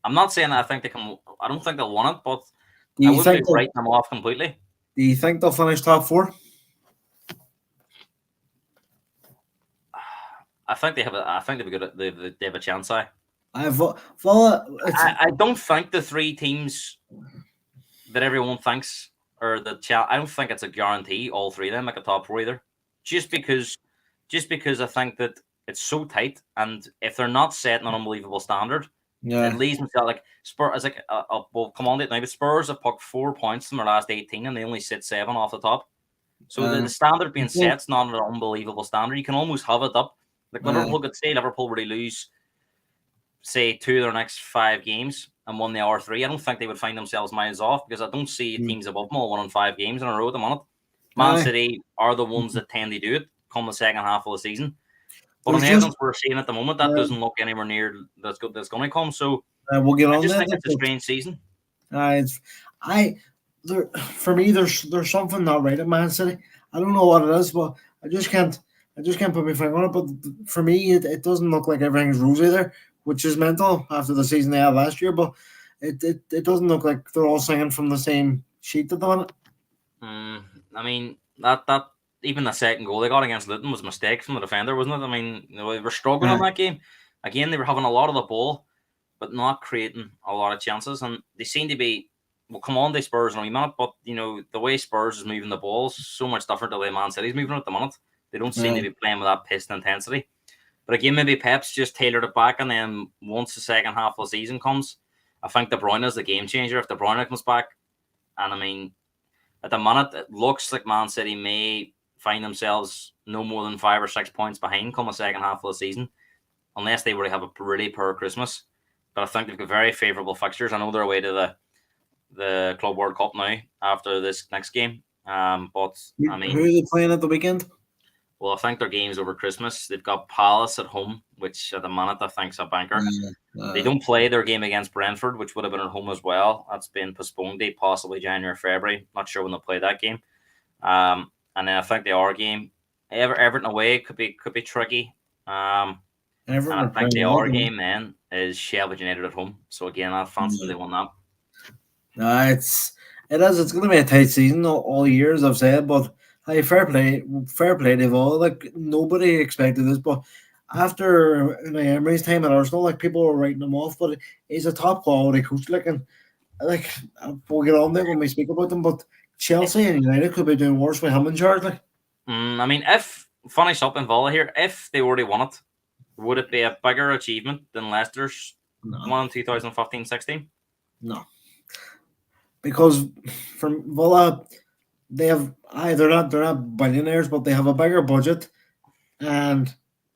I'm not saying that I think they can. I don't think they'll win it, but I wouldn't be writing them off completely. Do you think they'll finish top 4? I think they have. I think they have a chance. I don't think the 3 teams that everyone thinks are I don't think it's a guarantee. All 3 of them make a top 4 either. Just because I think that it's so tight, and if they're not setting an unbelievable standard, it leaves themselves like Spurs. Like well, come on, now. But Spurs have picked 4 points from their last 18, and they only sit 7 off the top. So the standard being set's not an unbelievable standard. You can almost have it up. Like Liverpool could say Liverpool really lose, say 2 of their next 5 games and won the R3. I don't think they would find themselves miles off because I don't see teams above them all winning 5 games in a row at the minute. Man City are the ones that tend to do it come the second half of the season. But on the evidence we're seeing at the moment, that doesn't look anywhere near that's going to come. So we'll get on. I just think it's a strange season. For me, there's something not right at Man City. I don't know what it is, but I just can't put my finger on it. But for me, it doesn't look like everything's rosy there, which is mental after the season they had last year. But it doesn't look like they're all singing from the same sheet at the minute. I mean, that even the second goal they got against Luton was a mistake from the defender, wasn't it? I mean, they were struggling in that game. Again, they were having a lot of the ball, but not creating a lot of chances. And they seem to be, well, come on, they Spurs in a wee minute, but, the way Spurs is moving the ball is so much different to the way Man City's moving at the minute. They don't seem to be playing with that pace and intensity. But again, maybe Pep's just tailored it back, and then once the second half of the season comes, I think De Bruyne is the game changer if De Bruyne comes back. And I mean, at the minute, it looks like Man City may find themselves no more than 5 or 6 points behind come the second half of the season, unless they really have a really poor Christmas. But I think they've got very favourable fixtures. I know they're away to the Club World Cup now after this next game. But I mean, who are they playing at the weekend? Well, I think their game's over Christmas. They've got Palace at home, which at the minute I think's a banker. They don't play their game against Brentford, which would have been at home as well. That's been postponed to possibly January, February. Not sure when they'll play that game. And then I think the R game, Everton away could be tricky. And I think the R game then is Sheffield United at home. So again, I fancy they won that. It's going to be a tight season all year, as I've said, but. Hey, fair play to all. Like nobody expected this, but after Emery's time at Arsenal, like people were writing him off. But he's a top quality coach. Like we'll get on there when we speak about them. But Chelsea and United could be doing worse with him in charge. Like, I mean, if finish up in Villa here, if they already won it, would it be a bigger achievement than Leicester's one in 2015-16? No, because from Villa. They have they're not billionaires, but they have a bigger budget, and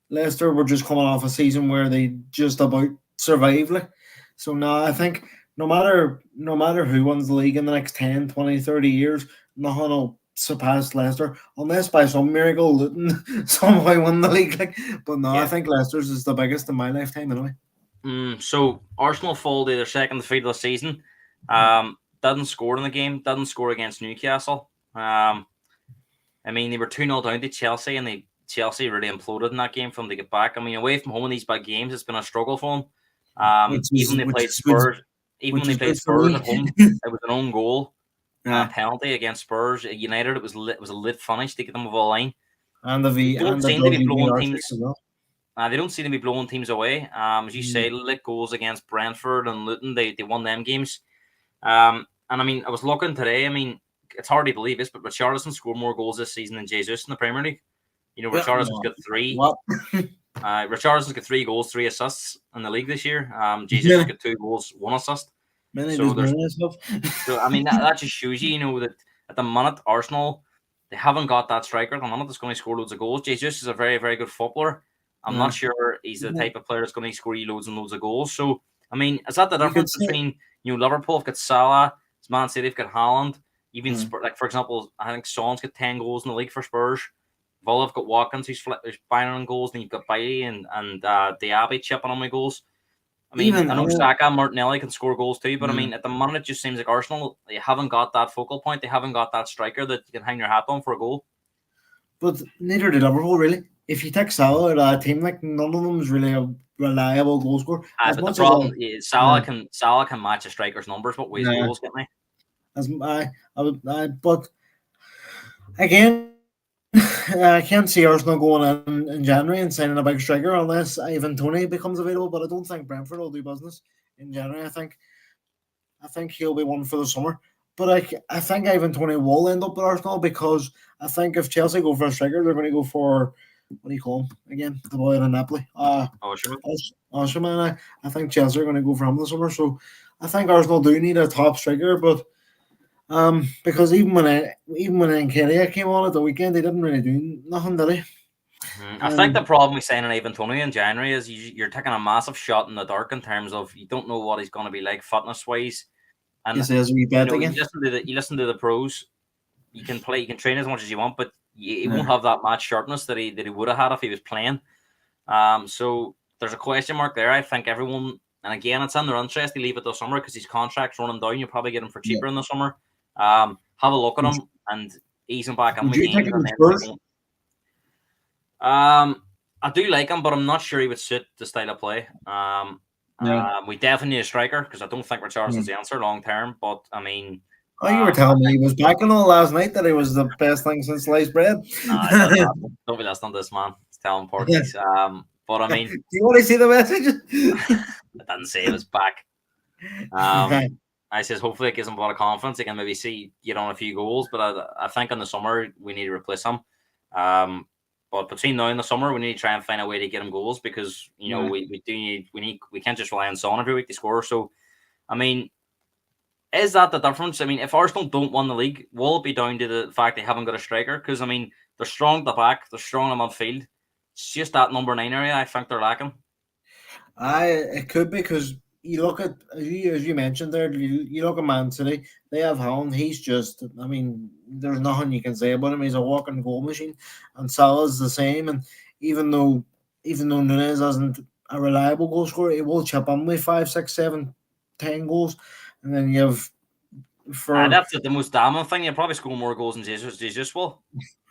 Leicester were just coming off a season where they just about survived. Like. So now I think no matter who wins the league in the next 10, 20, 30 years, nothing will surpass Leicester unless by some miracle Luton somehow win the league. Like, but no, I think Leicester's is the biggest in my lifetime anyway. So Arsenal fall to their second defeat of the season. Didn't score in the game. Didn't score against Newcastle. I mean, they were 2-0 down to Chelsea, and Chelsea really imploded in that game for them to get back. I mean, away from home in these big games, it's been a struggle for them. Even when they played Spurs, even when which they is played good for Spurs me. at home, it was an own goal and a Yeah, penalty against Spurs. United, it was a lit finish to get them over the line. and the They V don't and the seem to be dodgy blowing VR stick as teams. well. They don't seem to be blowing teams away. As you say, lit goals against Brentford and Luton. They won them games. And I mean, I was looking today. I mean, it's hard to believe this, but Richarlison scored more goals this season than Jesus in the Premier League. Yeah, Richarlison's no, got three. what? Richarlison's got 3 goals, 3 assists in the league this year. Jesus has Many, got 2 goals, 1 assist. many So just there's, many stuff. so I mean, that just shows you, that at the minute Arsenal they haven't got that striker at the minute that's going to score loads of goals. Jesus is a very, very good footballer. I'm not Yeah. sure he's the Yeah. type of player that's going to score you loads and loads of goals. So I mean, is that the You could difference say, between Liverpool have got Salah, Man City have got Haaland, even yeah. like for example, I think Son's got 10 goals in the league for Spurs. Villa have got Watkins who's buying on goals, and you've got Bailey and Diaby chipping on my goals. I mean, Even I I know know, Saka and Martinelli can score goals too, but I yeah. mean, at the moment, it just seems like Arsenal, they haven't got that focal point. They haven't got that striker that you can hang your hat on for a goal. But neither did Liverpool really. If you take Salah out of a team, like none of them is really a reliable goal scorer. As But the much as problem is uh, Salah can match a striker's numbers, but with his uh, goals, get me. but again, I can't see Arsenal going in January and signing a big striker unless Ivan Toney becomes available. But I don't think Brentford will do business in January. I think he'll be one for the summer. But I think Ivan Toney will end up at Arsenal because I think if Chelsea go for a striker, they're going to go for what do you call him again? The boy in Napoli. Oh, sure. Osimhen. I think Chelsea are going to go for him this summer. So I think Arsenal do need a top striker, but because even when Nketiah came on at the weekend, they didn't really do nothing, did they? I think the Um, problem with signing Ivan Toney in January is you're taking a massive shot in the dark in terms of you don't know what he's going to be like fitness wise, he and says we bet again. you listen to the pros. You can train as much as you want, but he won't Yeah. have that match sharpness that he would have had if he was playing. So there's a question mark there. I think everyone, and again, it's in their interest to leave it this summer because his contract's running down. You'll probably get him for Yeah. cheaper in the summer. Have a look at him and ease him back in Would the you take games, him and in then Spurs? I do like him, but I'm not sure he would suit the style of play. Yeah. We definitely need a striker because I don't think Yeah. Richardson's the answer long term. But I mean, Oh, you were telling me he was back and all last night that he was the best thing since sliced bread. it doesn't happen. Don't be listening to this man. It's telling porkies. But I Do mean, you want to see the message? I didn't say he was back. I says hopefully it gives him a lot of confidence. He can maybe get on a few goals, but I think in the summer we need to replace him. But between now and the summer, we need to try and find a way to get him goals because Yeah. we can't just rely on Son every week to score. So I mean, is that the difference? I mean, if Arsenal don't win the league, will it be down to the fact they haven't got a striker? Because I mean, they're strong at the back, they're strong in the midfield. It's just that number 9 area I think they're lacking. It could be because you look at as you mentioned there, you look at Man City. They have Haaland. He's just, I mean, there's nothing you can say about him. He's a walking goal machine, and Salah's the same. And even though even though Nunez isn't a reliable goal scorer, he will chip in with 5, 6, 7, 10 goals. And then you have for That's the most damning thing. You'll probably score more goals than Jesus will.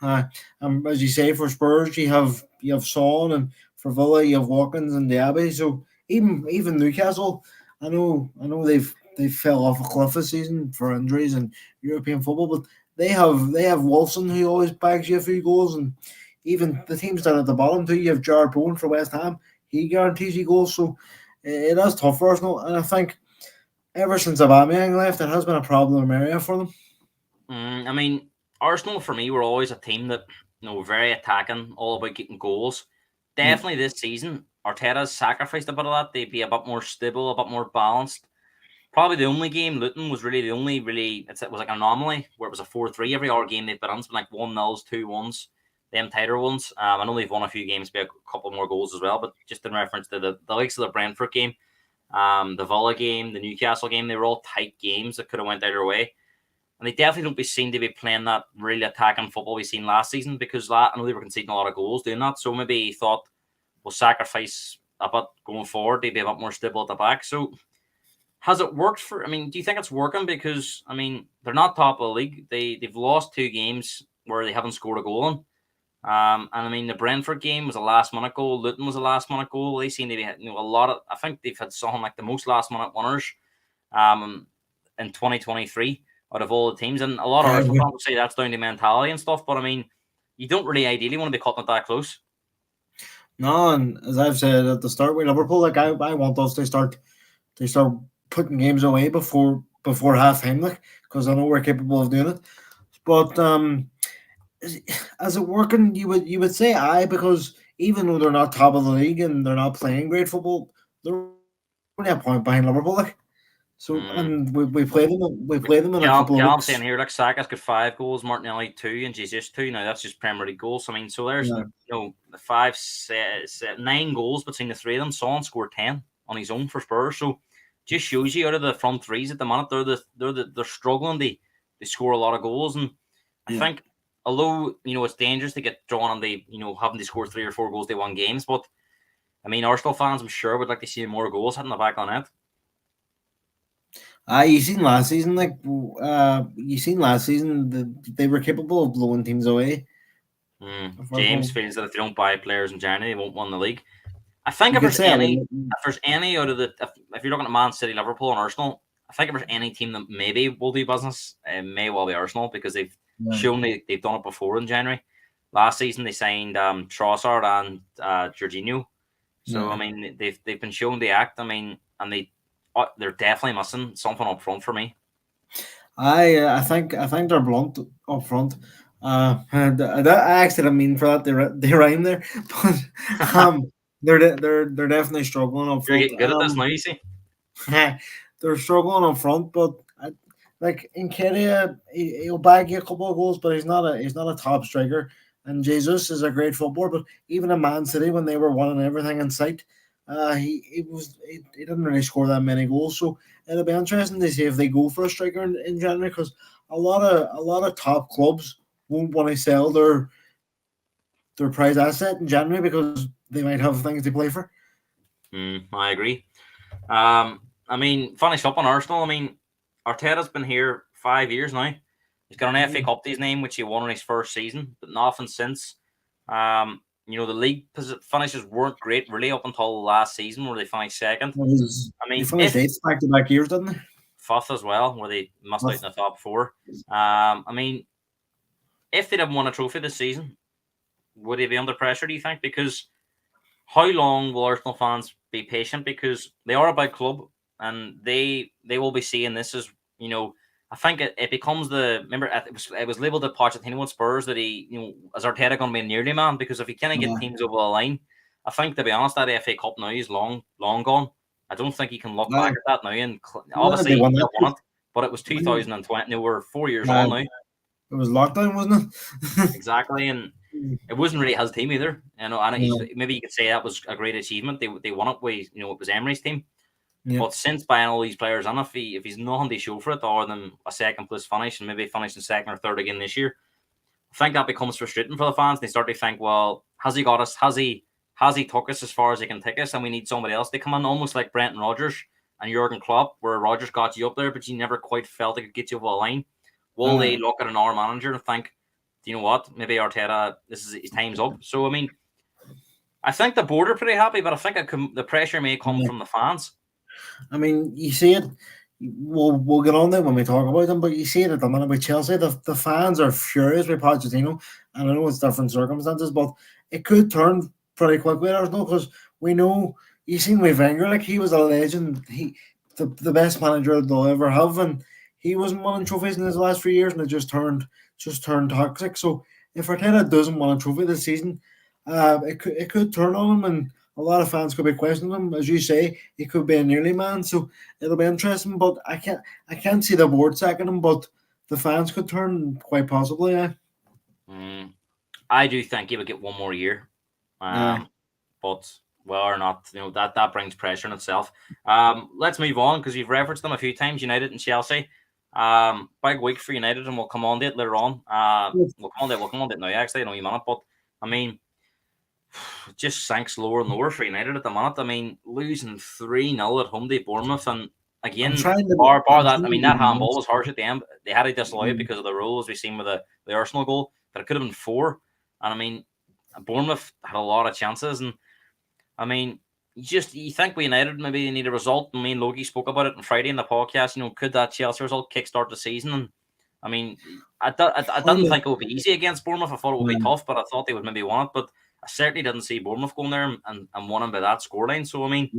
as you say, for Spurs you have Son, and for Villa you have Watkins and Diaby. So even Newcastle, I know they've fell off a cliff this season for injuries and European football, but they have Wilson who always bags you a few goals, and even the teams down at the bottom too. You have Jared Bowen for West Ham; he guarantees you goals. So it is tough for Arsenal, and I think ever since Aubameyang left, it has been a problem area for them. I mean, Arsenal for me were always a team that very attacking, all about getting goals. Yeah. Definitely this season, Arteta's sacrificed a bit of that. They'd be a bit more stable, a bit more balanced. Probably the only game Luton was really the only really it was like an anomaly where it was a 4-3 every other game they've been on. It's been like 1-0s, 2-1s, them tighter ones. I know they've won a few games by a couple more goals as well, but just in reference to the likes of the Brentford game, the Villa game, the Newcastle game, they were all tight games that could have went either way. And they definitely don't be seen to be playing that really attacking football we've seen last season because I know they were conceding a lot of goals doing that. So maybe he thought we'll sacrifice a bit going forward to be a bit more stable at the back. So has it worked for? I mean, do you think it's working? Because I mean, they're not top of the league. They've lost 2 games where they haven't scored a goal in. And I mean, the Brentford game was a last minute goal. Luton was a last minute goal. They seem to be, a lot of. I think they've had something like the most last minute winners, in 2023 out of all the teams. And a lot of Yeah, Arsenal fans will say that's down to mentality and stuff. But I mean, you don't really ideally want to be cutting it that close. no, and as I've said at the start with Liverpool, like I want us to start putting games away before half time, like, because I know we're capable of doing it. But as it working, you would say I, because even though they're not top of the league and they're not playing great football, they're only a point behind Liverpool, like. So, Mm. and we play them in a couple of Callum weeks. saying here, like Saka's got 5 goals, Martinelli 2, and Jesus 2. Now that's just Premier League goals. I mean, so there's Yeah, the 9 goals between the three of them. Son scored 10 on his own for Spurs. So just shows you out of the front threes at the minute, they're struggling. They score a lot of goals, and I yeah. think although it's dangerous to get drawn on the having to score 3 or 4 goals they won games, but I mean Arsenal fans I'm sure would like to see more goals hitting the back of the net. You seen last season, like, you seen last season they were capable of blowing teams away. James feels that if they don't buy players in January, they won't win the league. I think You if could there's say, I any, mean, if there's any out of the, if you're looking at Man City, Liverpool, and Arsenal, I think if there's any team that maybe will do business, it may well be Arsenal because they've yeah, shown they've done it before in January. Last season they signed Trossard and Jorginho, so I yeah. mean they've been shown the act. I mean, and they're definitely missing something up front for me. I think they're blunt up front. I actually didn't mean for that. They rhyme there, but they're definitely struggling up You're front. getting good at this now, you see. They're struggling up front, but like in Keria, he'll bag you a couple of goals, but he's not a top striker. And Jesus is a great footballer, but even in Man City when they were winning everything in sight, he didn't really score that many goals. So it'll be interesting to see if they go for a striker in January, because a lot of top clubs won't want to sell their prize asset in January because they might have things to play for. I agree. I mean, finish up on Arsenal. I mean, Arteta's been here 5 years now. He's got an FA Cup to his name, which he won in his first season, but nothing since. The league finishes weren't great really up until last season where they finished second. I They mean, finished if eighth back-to-back years, didn't they? fifth as well, where they missed out in the top four. I mean, if they didn't win a trophy this season, would they be under pressure, do you think? Because how long will Arsenal fans be patient? Because they are a big club and they will be seeing this as, I think it becomes remember, it was labelled at Pochettino and Spurs that he, is Arteta going to be a nearly man? Because if he can't get Yeah. teams over the line, I think, to be honest, that FA Cup now is long gone. I don't think he can look back Aye. at that now. And Yeah, obviously, they he won could that. have won it, but it was When, 2020. We're 4 years uh, on now. it was lockdown, wasn't it? Exactly. And it wasn't really his team either. And Yeah. maybe you could say that was a great achievement. They won it with, it was Emery's team. Yeah. But since buying all these players, and if he's nothing to show for it other than a second place finish and maybe finishing second or third again this year, I think that becomes frustrating for the fans. They start to think, well, has he got us? Has he took us as far as he can take us? And we need somebody else. They come in almost like Brenton Rodgers and Jurgen Klopp, where Rodgers got you up there, but you never quite felt it could get you over the line. Will they look at an hour manager and think, do you know what? Maybe Arteta, his time's up. So I mean, I think the board are pretty happy, but I think the pressure may come from the fans. I mean, you see it. We'll get on there when we talk about them, but you see it at the minute with Chelsea. The fans are furious with Pochettino, and I know it's different circumstances, but it could turn pretty quickly. There's no, because we know you seen with Wenger, like, he was a legend. The best manager they'll ever have, and he wasn't winning trophies in his last 3 years, and it just turned toxic. So if Arteta doesn't win a trophy this season, it could turn on him, and a lot of fans could be questioning him. As you say, he could be a nearly man, so it'll be interesting. But I can't see the board sacking him, but the fans could turn quite possibly. Yeah. I do think he would get one more year, Aye. but well or not, that brings pressure in itself. Let's move on because you've referenced them a few times. United and Chelsea. Big week for United, and we'll come on to it later on. We'll come on to it now. Actually, I know you minute, but I mean, it just sinks lower and lower for United at the minute. I mean, losing 3-0 at home to Bournemouth, and I'm again, trying to. bar I'm that. trying I to mean, be that handball honest. was harsh at the end. They had to disallow it Mm. because of the rules we've seen with the Arsenal goal, but it could have been 4. And I mean, Bournemouth had a lot of chances, and I mean, you think we United maybe they need a result. I mean, Logie spoke about it on Friday in the podcast. Could that Chelsea result kickstart the season? And I mean, I didn't think it would be easy against Bournemouth. I thought it would be tough, but I thought they would maybe win it. But I certainly didn't see Bournemouth going there and winning by that scoreline. So I mean,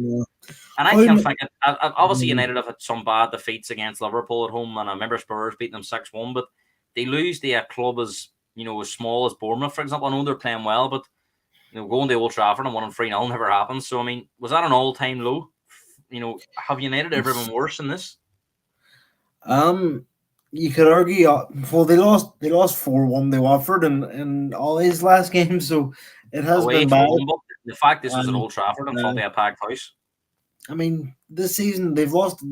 and I can't think. Obviously, United have had some bad defeats against Liverpool at home, and I remember Spurs beating them 6-1. But they lose to a club as as small as Bournemouth, for example. I know they're playing well, but going to Old Trafford and winning 3-0 never happened. So I mean, was that an all-time low? Have United ever been worse than this? You could argue. Well, they lost 4-1 to Watford in all his last games, so it has been bad. The fact this was at Old Trafford and probably a packed house. I mean, this season they've lost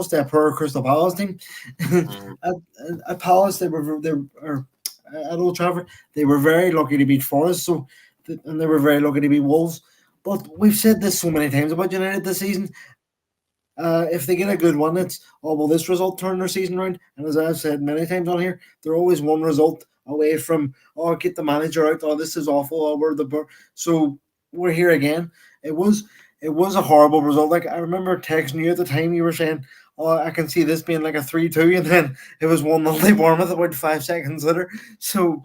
their poor Crystal Palace team. At Palace, at Old Trafford, they were very lucky to beat Forest, and they were very lucky to beat Wolves. But we've said this so many times about United this season. If they get a good one, it's will this result turn their season around? And as I've said many times on here, they're always one result away from get the manager out. This is awful. So we're here again. It was a horrible result. Like I remember texting you at the time, you were saying, I can see this being like a 3-2, and then it was 1-0 to Bournemouth about 5 seconds later. So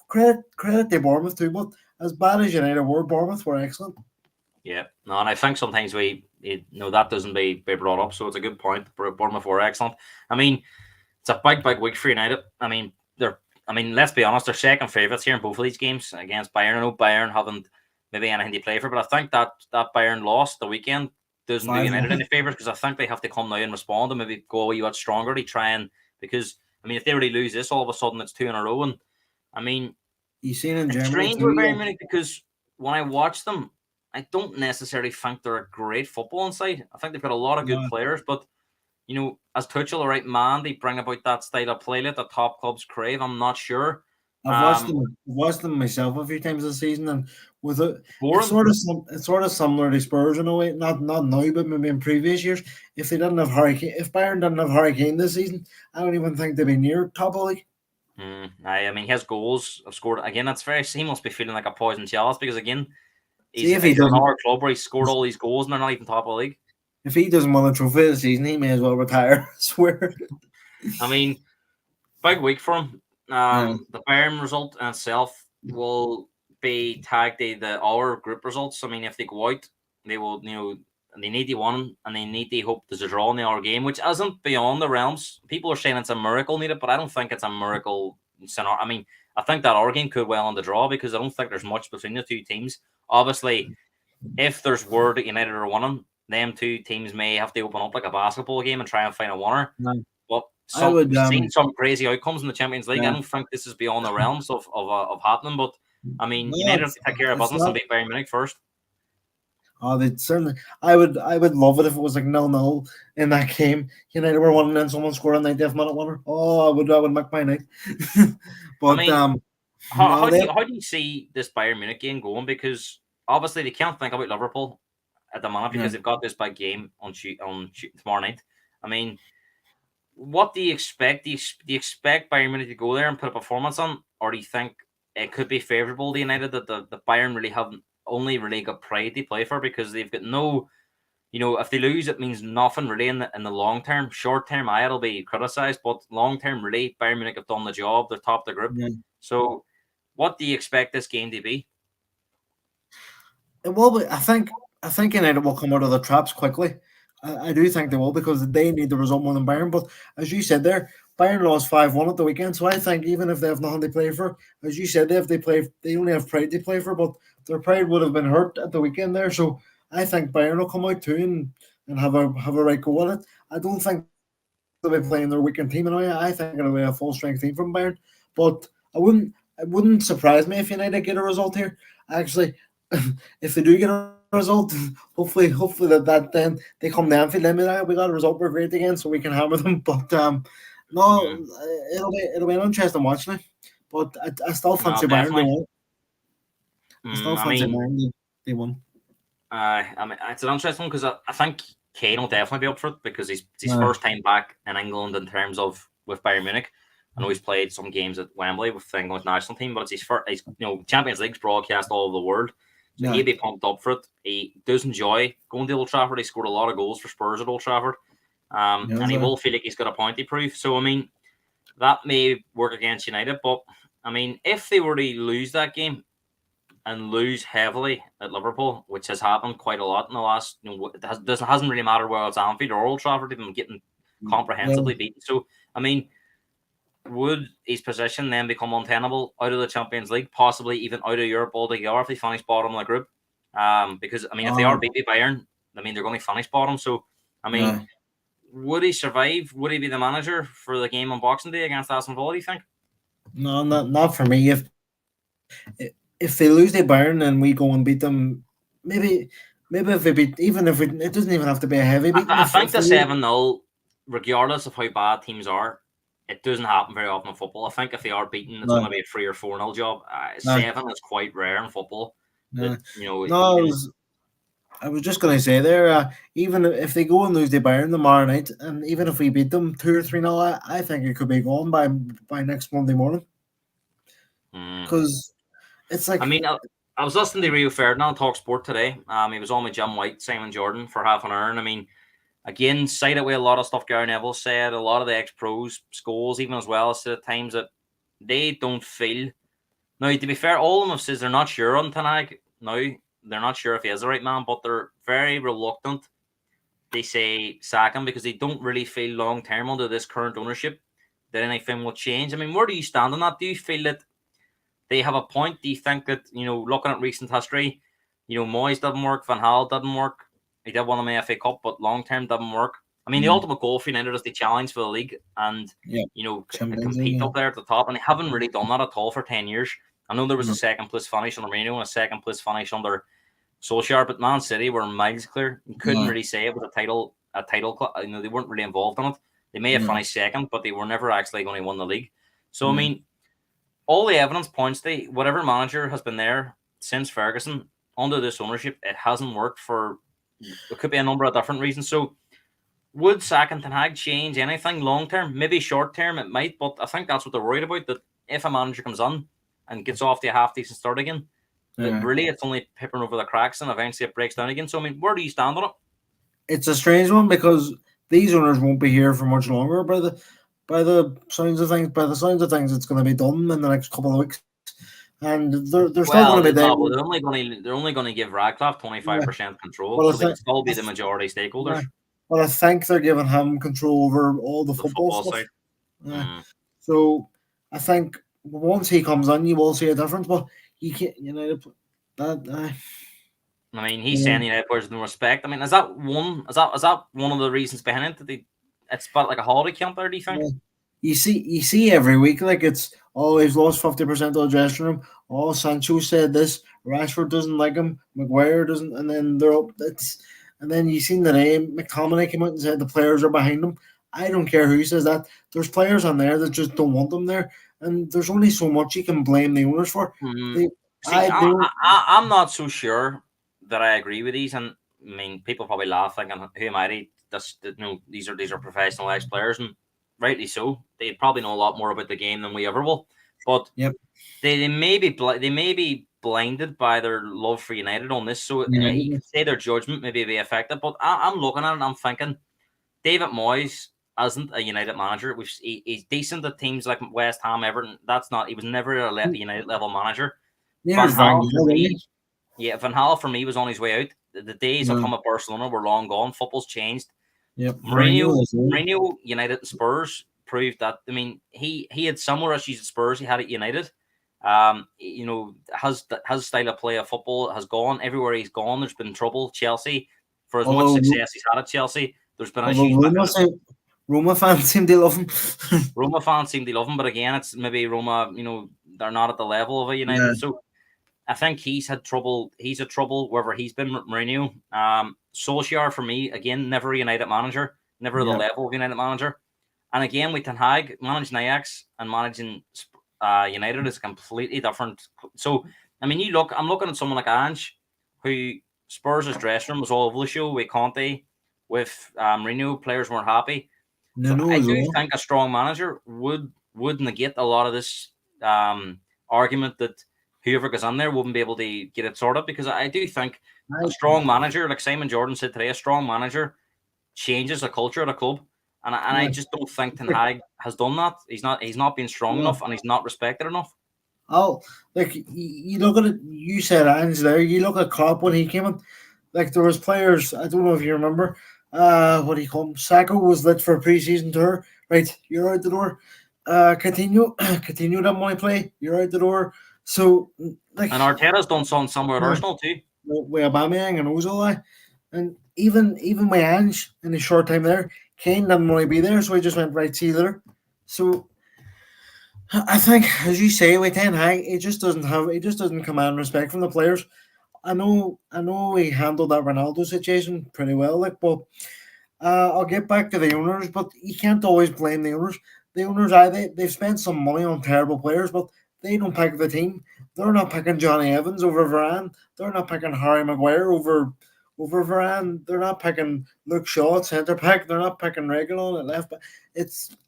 credit to Bournemouth too, but as bad as United were, Bournemouth were excellent. Yeah, no, and I think sometimes that doesn't be brought up, so it's a good point. Bournemouth were excellent. I mean, it's a big week for United. I mean, let's be honest, they're second favourites here in both of these games against Bayern. I know Bayern haven't maybe anything to play for, but I think that Bayern loss the weekend doesn't do United any favours, because I think they have to come now and respond and maybe go a wee bit stronger to try and, because I mean, if they really lose this, all of a sudden it's 2 in a row, and I mean, you seen in Germany, strange with Bayern Munich, because when I watch them, I don't necessarily think they're a great football inside. I think they've got a lot of good players, but as Tuchel, the right man, they bring about that style of play that the top clubs crave. I'm not sure. I've watched them myself a few times this season, and with it's sort of similar to Spurs in a way. Not now, but maybe in previous years. If Bayern didn't have Harry Kane this season, I don't even think they'd be near top of the league. I mean, his goals have scored again. That's he must be feeling like a poison chalice, because again, he's another club where he scored all these goals and they're not even top of the league. If he doesn't win a trophy this season, he may as well retire. I swear. I mean, big week for him. The Bayern result in itself will be tagged to our group results. I mean, if they go out, they will, they need to win, and they need to hope there's a draw in our game, which isn't beyond the realms. People are saying it's a miracle needed, but I don't think it's a miracle scenario. I mean, I think that our game could well on the draw, because I don't think there's much between the two teams. Obviously, if there's word that United are winning, them two teams may have to open up like a basketball game and try and find a winner. But seen some crazy outcomes in the Champions League. I don't think this is beyond the realms of happening. But I mean, United have to take care of business and beat Bayern Munich first. Oh, they certainly. I would love it if it was like 0-0 in that game. United were winning and someone scored a 90th minute winner. Oh, I would make my night. But I mean, how do you see this Bayern Munich game going? Because obviously they can't think about Liverpool at the moment, because they've got this big game on tomorrow night. I mean, what do you expect? Do you expect Bayern Munich to go there and put a performance on, or do you think it could be favourable to United that the Bayern really haven't only really got pride to play for, because they've got no, if they lose, it means nothing really in the long term. Short term, it'll be criticised, but long term, really, Bayern Munich have done the job. They're top of the group. So, what do you expect this game to be? It will be. I think United will come out of the traps quickly. I do think they will, because they need the result more than Bayern. But as you said there, Bayern lost 5-1 at the weekend. So I think even if they have nothing to play for, as you said, they only have pride to play for, but their pride would have been hurt at the weekend there. So I think Bayern will come out too and have a right go at it. I don't think they'll be playing their weekend team in a way. I think it'll be a full strength team from Bayern. But it wouldn't surprise me if United get a result here. Actually, if they do get a result, hopefully that then they come to Anfield and we got a result, we're great again, so we can hammer them. But it'll be an interesting watch now. But I still fancy Bayern they won. I still fancy Bayern they won. I mean, it's an interesting one, because I think Kane will definitely be up for it, because he's his first time back in England in terms of with Bayern Munich. I know he's played some games at Wembley with the English national team, but it's his first. Champions League's broadcast all over the world, so Yeah. he'd be pumped up for it. He does enjoy going to Old Trafford. He scored a lot of goals for Spurs at Old Trafford, and he will feel like he's got a point to prove. So I mean, that may work against United, but I mean, if they were to lose that game and lose heavily at Liverpool, which has happened quite a lot in the last, hasn't really mattered whether it's Anfield or Old Trafford, they've been getting comprehensively beaten. So I mean, would his position then become untenable out of the Champions League, possibly even out of Europe altogether if they finish bottom of the group? Because I mean, if they are beat by Bayern, I mean they're going to finish bottom. So I mean, would he survive? Would he be the manager for the game on Boxing Day against Aston Villa? Do you think? No, not for me. If they lose to Bayern and we go and beat them, maybe if they beat, even if it doesn't even have to be a heavy beat. I think the 7-0, regardless of how bad teams are, it doesn't happen very often in football. I think if they are beaten, it's going to be a 3 or 4-0 job. 7 is quite rare in football. No, I was just going to say there, even if they go and lose to Bayern tomorrow night, and even if we beat them 2 or 3-0, I think it could be gone by next Monday morning. Because it's like, I mean, I was listening to Rio Ferdinand talk sport today. He was on with Jim White, Simon Jordan for half an hour, and I mean, again, cited away a lot of stuff Gary Neville said, a lot of the ex-pros, Scholes even as well, said at times that they don't feel. Now, to be fair, all of them have said they're not sure on Ten Hag. Now, they're not sure if he is the right man, but they're very reluctant. They say sack him because they don't really feel long-term under this current ownership that anything will change. I mean, where do you stand on that? Do you feel that they have a point? Do you think that, looking at recent history, Moyes didn't work, Van Gaal didn't work, he did win the FA Cup, but long-term didn't work. I mean, the ultimate goal for United is the challenge for the league and, compete up there at the top, and they haven't really done that at all for 10 years. I know there was a second-place finish under Mourinho and a second-place finish under Solskjaer, but Man City were miles clear. You couldn't really say it was a title club. They weren't really involved in it. They may have finished second, but they were never actually going to win the league. So, I mean, all the evidence points to whatever manager has been there since Ferguson under this ownership, it hasn't worked for. It could be a number of different reasons. So, would sacking Ten Hag change anything long term? Maybe short term it might, but I think that's what they're worried about. That if a manager comes on and gets off to a half decent start again, that really it's only peppering over the cracks and eventually it breaks down again. So, I mean, where do you stand on it? It's a strange one because these owners won't be here for much longer. By the sounds of things, it's going to be done in the next couple of weeks. And they're still going to be there. They're only going to give Radcliffe 25% control, so they'll still be the majority stakeholders. But I think they're giving him control over all the football stuff. Side. So I think once he comes on, you will see a difference. But you can't, that. I mean, he's saying United players no respect. I mean, is that one of the reasons behind it? That it's about like a holiday camp there? Do you think? Yeah. You see every week, like it's always lost 50% of the dressing room. Oh, Sancho said this. Rashford doesn't like him. Maguire doesn't, and then they're up. And then you seen the name McTominay came out and said the players are behind him. I don't care who says that. There's players on there that just don't want them there, and there's only so much you can blame the owners for. I'm not so sure that I agree with these, and I mean, people probably laugh thinking, "Who am I? These are professional ex-players, and rightly so. They probably know a lot more about the game than we ever will." But they may be blinded by their love for United on this, so you can say their judgment maybe be affected. But I'm looking at it and I'm thinking, David Moyes isn't a United manager. He's decent at teams like West Ham, Everton. He was never a United level manager. Van Gaal for me was on his way out. The days of him at Barcelona were long gone. Football's changed. Mourinho, United, and Spurs proved that. I mean, he had similar issues at Spurs he had at United. His style of play of football has gone everywhere he's gone. There's been trouble. Chelsea, for as much success he's had at Chelsea, there's been issues. Roma fans seem to love him. Roma fans seem to love him, but again, it's maybe Roma. They're not at the level of a United. Yeah. So I think he's had trouble. He's had trouble wherever he's been. Mourinho, Solskjaer for me again, never a United manager, never the level of United manager. And again, with Ten Hag managing Ajax and managing United is completely different. So I mean, I'm looking at someone like Ange, who Spurs' dressing room was all over the show with Conte, with Mourinho. Players weren't happy. So I do think a strong manager would would negate a lot of this argument that whoever goes in there wouldn't be able to get it sorted, because I do think a strong manager, like Simon Jordan said today, a strong manager changes the culture of the club. And I just don't think Ten Hag has done that. He's not been strong enough, and he's not respected enough. Oh, like you look at it. You said Ange there. You look at Klopp when he came in. Like there was players. I don't know if you remember. What do you call him? Sacco was lit for a preseason tour. Right, you're out the door. Continue, continue that money play. You're out the door. So like, and Arteta's done something somewhere at Arsenal too. With Aubameyang and Ozil, and even with Ange in his short time there, Kane didn't want to be there, so he just went right. See you there. So I think, as you say, with Ten Hag, he just doesn't command respect from the players. I know he handled that Ronaldo situation pretty well, like, but I'll get back to the owners, but you can't always blame the owners. The owners, they've spent some money on terrible players, but they don't pick the team. They're not picking Johnny Evans over Varane. They're not picking Harry Maguire over Varane. They're not picking Luke Shaw at centre back. They're not picking Reguilon at left back.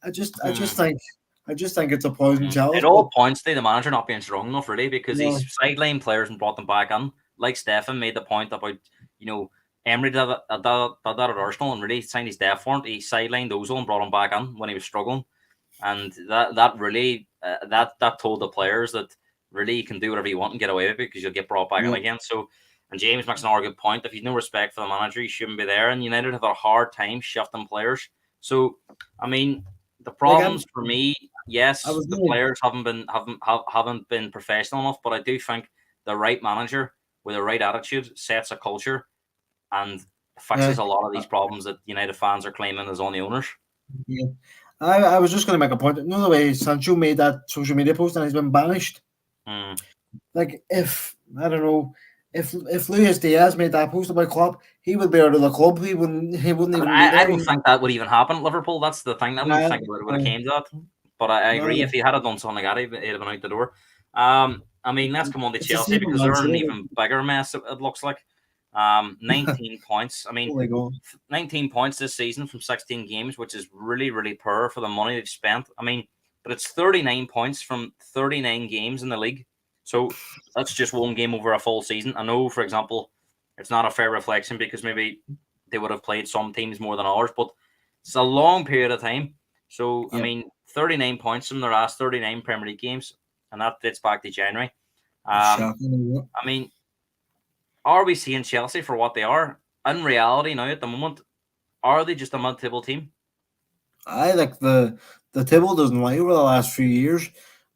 I just think it's a poison chalice. It all points to the manager not being strong enough, really, because he's sidelined players and brought them back in. Like Stefan made the point about, Emery did that at Arsenal and really signed his death warrant. He sidelined Ozil and brought him back in when he was struggling, and that really that told the players that really you can do whatever you want and get away with it because you'll get brought back in again. So, and James makes another good point. If you've no respect for the manager, you shouldn't be there. And United have a hard time shifting players. So, I mean, the problems for me, yes, the players haven't been professional enough, but I do think the right manager with the right attitude sets a culture and fixes a lot of these problems that United fans are claiming is on the owners. Yeah. I was just going to make a point. You know the way Sancho made that social media post and he's been banished? Like, if, I don't know, if Luis Diaz made that post about Klopp, he would be out of the club. He wouldn't even be there. I don't think that would even happen at Liverpool. That's the thing. I don't think it would have came to that. But I agree, if he had done something like that, he'd have been out the door. I mean, let's come on to Chelsea because they're an even bigger mess, it looks like. 19 points. I mean, 19 points this season from 16 games, which is really, really poor for the money they've spent. I mean, but it's 39 points from 39 games in the league. So that's just one game over a full season. I know, for example, it's not a fair reflection because maybe they would have played some teams more than ours, but it's a long period of time. So, I mean, 39 points from their last 39 Premier League games, and that dates back to January. I mean, are we seeing Chelsea for what they are? In reality, now at the moment, are they just a mid-table team? I like the table doesn't lie over the last few years.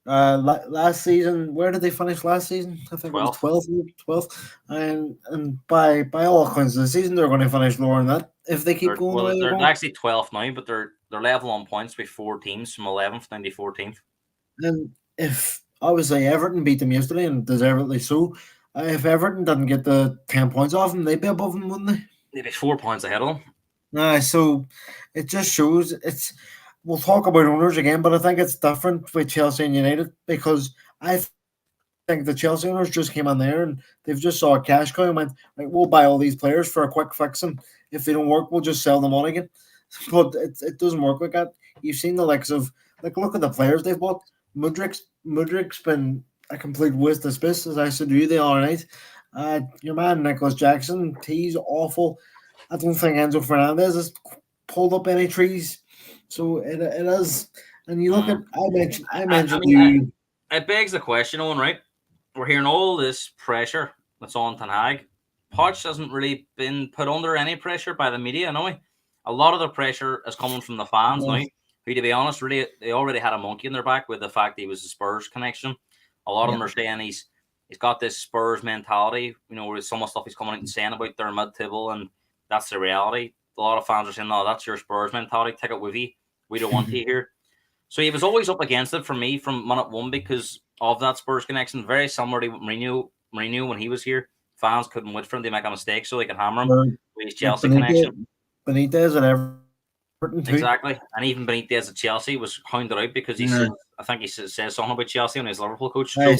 Last season, where did they finish last season? I think 12th. It was 12th. And by all accounts of the season, they're going to finish lower than that if they keep going. Well, they're actually 12th now, but they're level on points with 4 teams from 11th down to 14th. And if obviously Everton beat them yesterday and deservedly so, if Everton didn't get the 10 points off them, they'd be above them, wouldn't they? They'd be 4 points ahead of them. So it just shows it's. We'll talk about owners again, but I think it's different with Chelsea and United because I think the Chelsea owners just came on there and they've just saw a cash cow and went, like, we'll buy all these players for a quick fix, and if they don't work, we'll just sell them on again. But it doesn't work like that. You've seen the likes of, like, look at the players they've bought. Mudrik's been a complete waste of space, as I said to you the other night. Your man Nicholas Jackson, he's awful. I don't think Enzo Fernandez has pulled up any trees. So it is, and you look at I mentioned it begs the question, Owen. Right, we're hearing all this pressure that's on Ten Hag. Poch hasn't really been put under any pressure by the media, no. A lot of the pressure is coming from the fans now. Who, to be honest, really they already had a monkey in their back with the fact he was a Spurs connection. A lot of them are saying he's got this Spurs mentality. Where some of the stuff he's coming out and saying about their mid-table, and that's the reality. A lot of fans are saying, "No, that's your Spurs mentality. Take it with you. We don't want you here." So he was always up against it for me from minute one because of that Spurs connection. Very similar to Mourinho when he was here. Fans couldn't wait for him to make a mistake so they could hammer him with his Chelsea connection. Benitez at Everton too. Exactly. And even Benitez at Chelsea was hounded out because he said, I think he says something about Chelsea when he's Liverpool coach. So,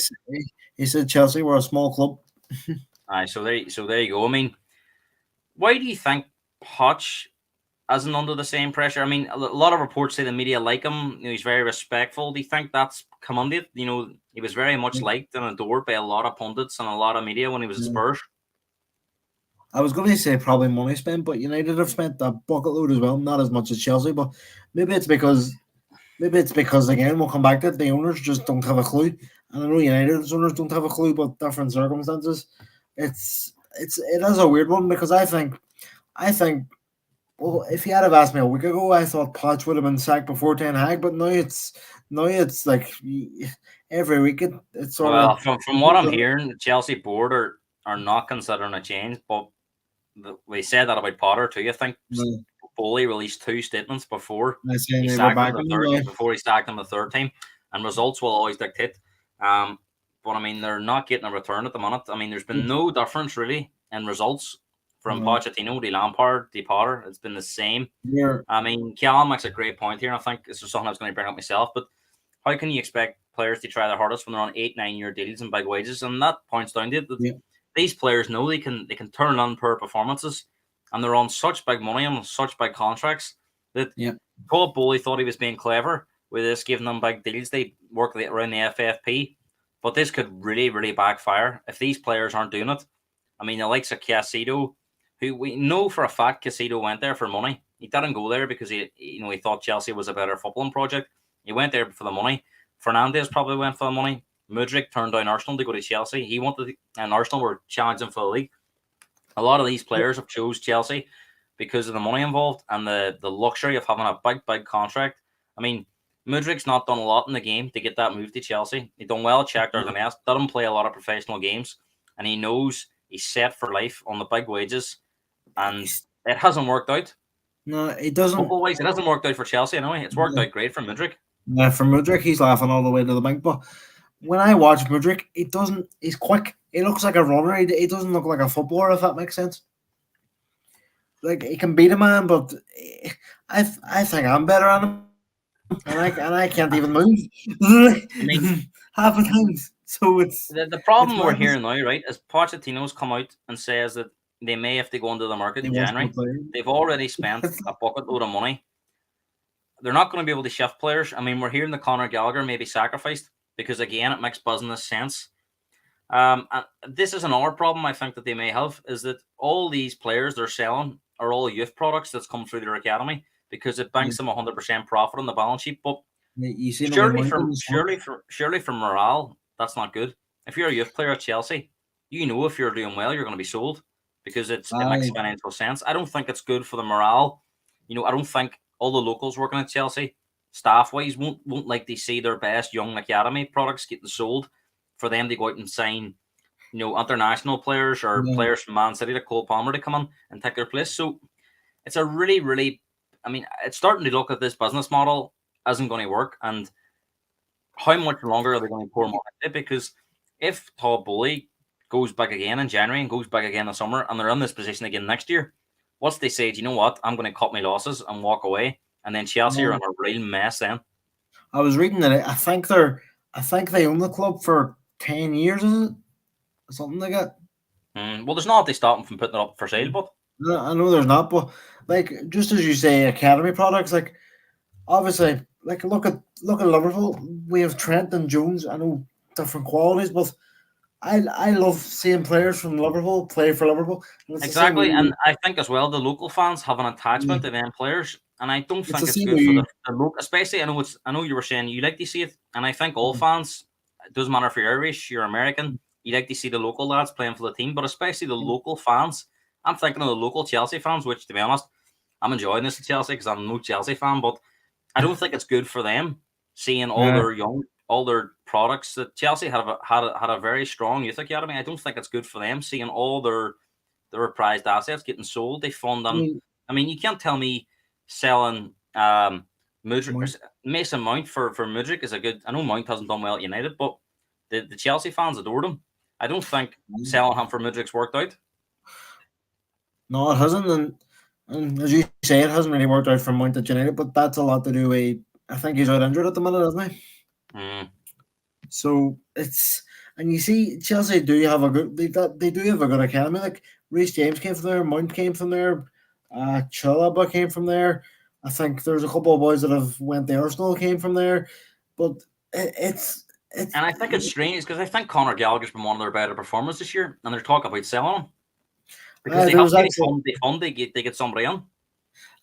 he said Chelsea were a small club. So there you go. I mean, why do you think Poch isn't under the same pressure. I mean, a lot of reports say the media like him. He's very respectful. Do you think that's come on it? He was very much liked and adored by a lot of pundits and a lot of media when he was at Yeah. Spurs. I was going to say probably money spent, but United have spent a bucket load as well. Not as much as Chelsea, but maybe it's because again we'll come back to it. The owners just don't have a clue, and I know United's owners don't have a clue, but different circumstances. It is a weird one because I think well, if you had have asked me a week ago, I thought Poch would have been sacked before Ten Hag, but now it's like every week it's sort Well, of from what I'm hearing, the Chelsea board are not considering a change, but we said that about Potter too. I think Foley released 2 statements before he sacked him the third time, and results will always dictate. But I mean, they're not getting a return at the minute. I mean, there's been no difference really in results from Pochettino to Lampard to Potter. It's been the same. Yeah. I mean, Callum makes a great point here, and I think this is something I was going to bring up myself. But how can you expect players to try their hardest when they're on 8-9 year deals and big wages? And that points down to it that these players know they can turn on per performances, and they're on such big money and such big contracts that Paul Bowley thought he was being clever with this, giving them big deals. They work around the FFP, but this could really, really backfire if these players aren't doing it. I mean, the likes of Casido, who we know for a fact Casido went there for money. He didn't go there because he thought Chelsea was a better footballing project. He went there for the money. Fernandes probably went for the money. Mudryk turned down Arsenal to go to Chelsea. He wanted, and Arsenal were challenging for the league. A lot of these players have chose Chelsea because of the money involved and the luxury of having a big contract. I mean, Mudryk's not done a lot in the game to get that move to Chelsea. He done well at Shakhtar Donetsk, doesn't play a lot of professional games, and he knows he's set for life on the big wages, and it hasn't worked out. No, it doesn't. It hasn't worked out for Chelsea anyway. It's worked out great for Mudryk. Yeah, for Mudryk, he's laughing all the way to the bank. But when I watch Mudryk, it doesn't. He's quick. He looks like a runner. He doesn't look like a footballer, if that makes sense. Like he can beat a man, but I think I'm better on him, and I can't even move. I mean, half the times. So it's the problem we're hearing now, right? Is Pochettino's come out and says that they may have to go into the market in January. They've already spent a bucket load of money. They're not going to be able to shift players. I mean, we're hearing that Conor Gallagher may be sacrificed because, again, it makes business sense. And this is another problem I think that they may have, is that all these players they're selling are all youth products that's come through their academy because it banks them 100% profit on the balance sheet. But surely for morale, that's not good. If you're a youth player at Chelsea, if you're doing well, you're going to be sold because it makes financial sense. I don't think it's good for the morale. I don't think all the locals working at Chelsea, staff-wise, won't like to see their best young academy products getting sold for them to go out and sign, international players or players from Man City to Cole Palmer to come in and take their place. So it's a really, really, it's starting to look at this business model isn't going to work. And how much longer are they going to pour money into it? Because if Todd Bowley goes back again in January and goes back again in the summer and they're in this position again next year, once they say, do you know what, I'm going to cut my losses and walk away, and then Chelsea are in a real mess then. I was reading that I think they own the club for 10 years, is it? Something like that. Well, there's not to stop them from putting it up for sale, but I know there's not, but like just as you say, academy products, like obviously, like look at Liverpool. We have Trent and Jones. I know different qualities, but I love seeing players from Liverpool play for Liverpool. Exactly, and I think as well the local fans have an attachment to them players, and I don't think it's good for the local. Especially, I know you were saying you like to see it, and I think all fans. It doesn't matter if you're Irish, you're American. You like to see the local lads playing for the team, but especially the local fans. I'm thinking of the local Chelsea fans, which, to be honest, I'm enjoying this at Chelsea because I'm no Chelsea fan, but I don't think it's good for them seeing all their products that Chelsea had a very strong youth academy. I don't think it's good for them seeing all their prized assets getting sold. They fund them. I mean, you can't tell me selling Mudryk, Mason Mount for Mudryk is a good. I know Mount hasn't done well at United, but the Chelsea fans adored him. I don't think selling him for Mudryk's worked out. No, it hasn't, and as you say, it hasn't really worked out for Mount at United. But that's a lot to do with. I think he's out injured at the minute, isn't he? So it's, and you see, Chelsea do have a good. They do have a good academy. Like Reece James came from there, Mount came from there. Chalaba came from there. I think there's a couple of boys that have went to Arsenal came from there, but it's And I think it's strange because I think Conor Gallagher's been one of their better performers this year, and they're talking about selling him because they there have was to. actually They get somebody in.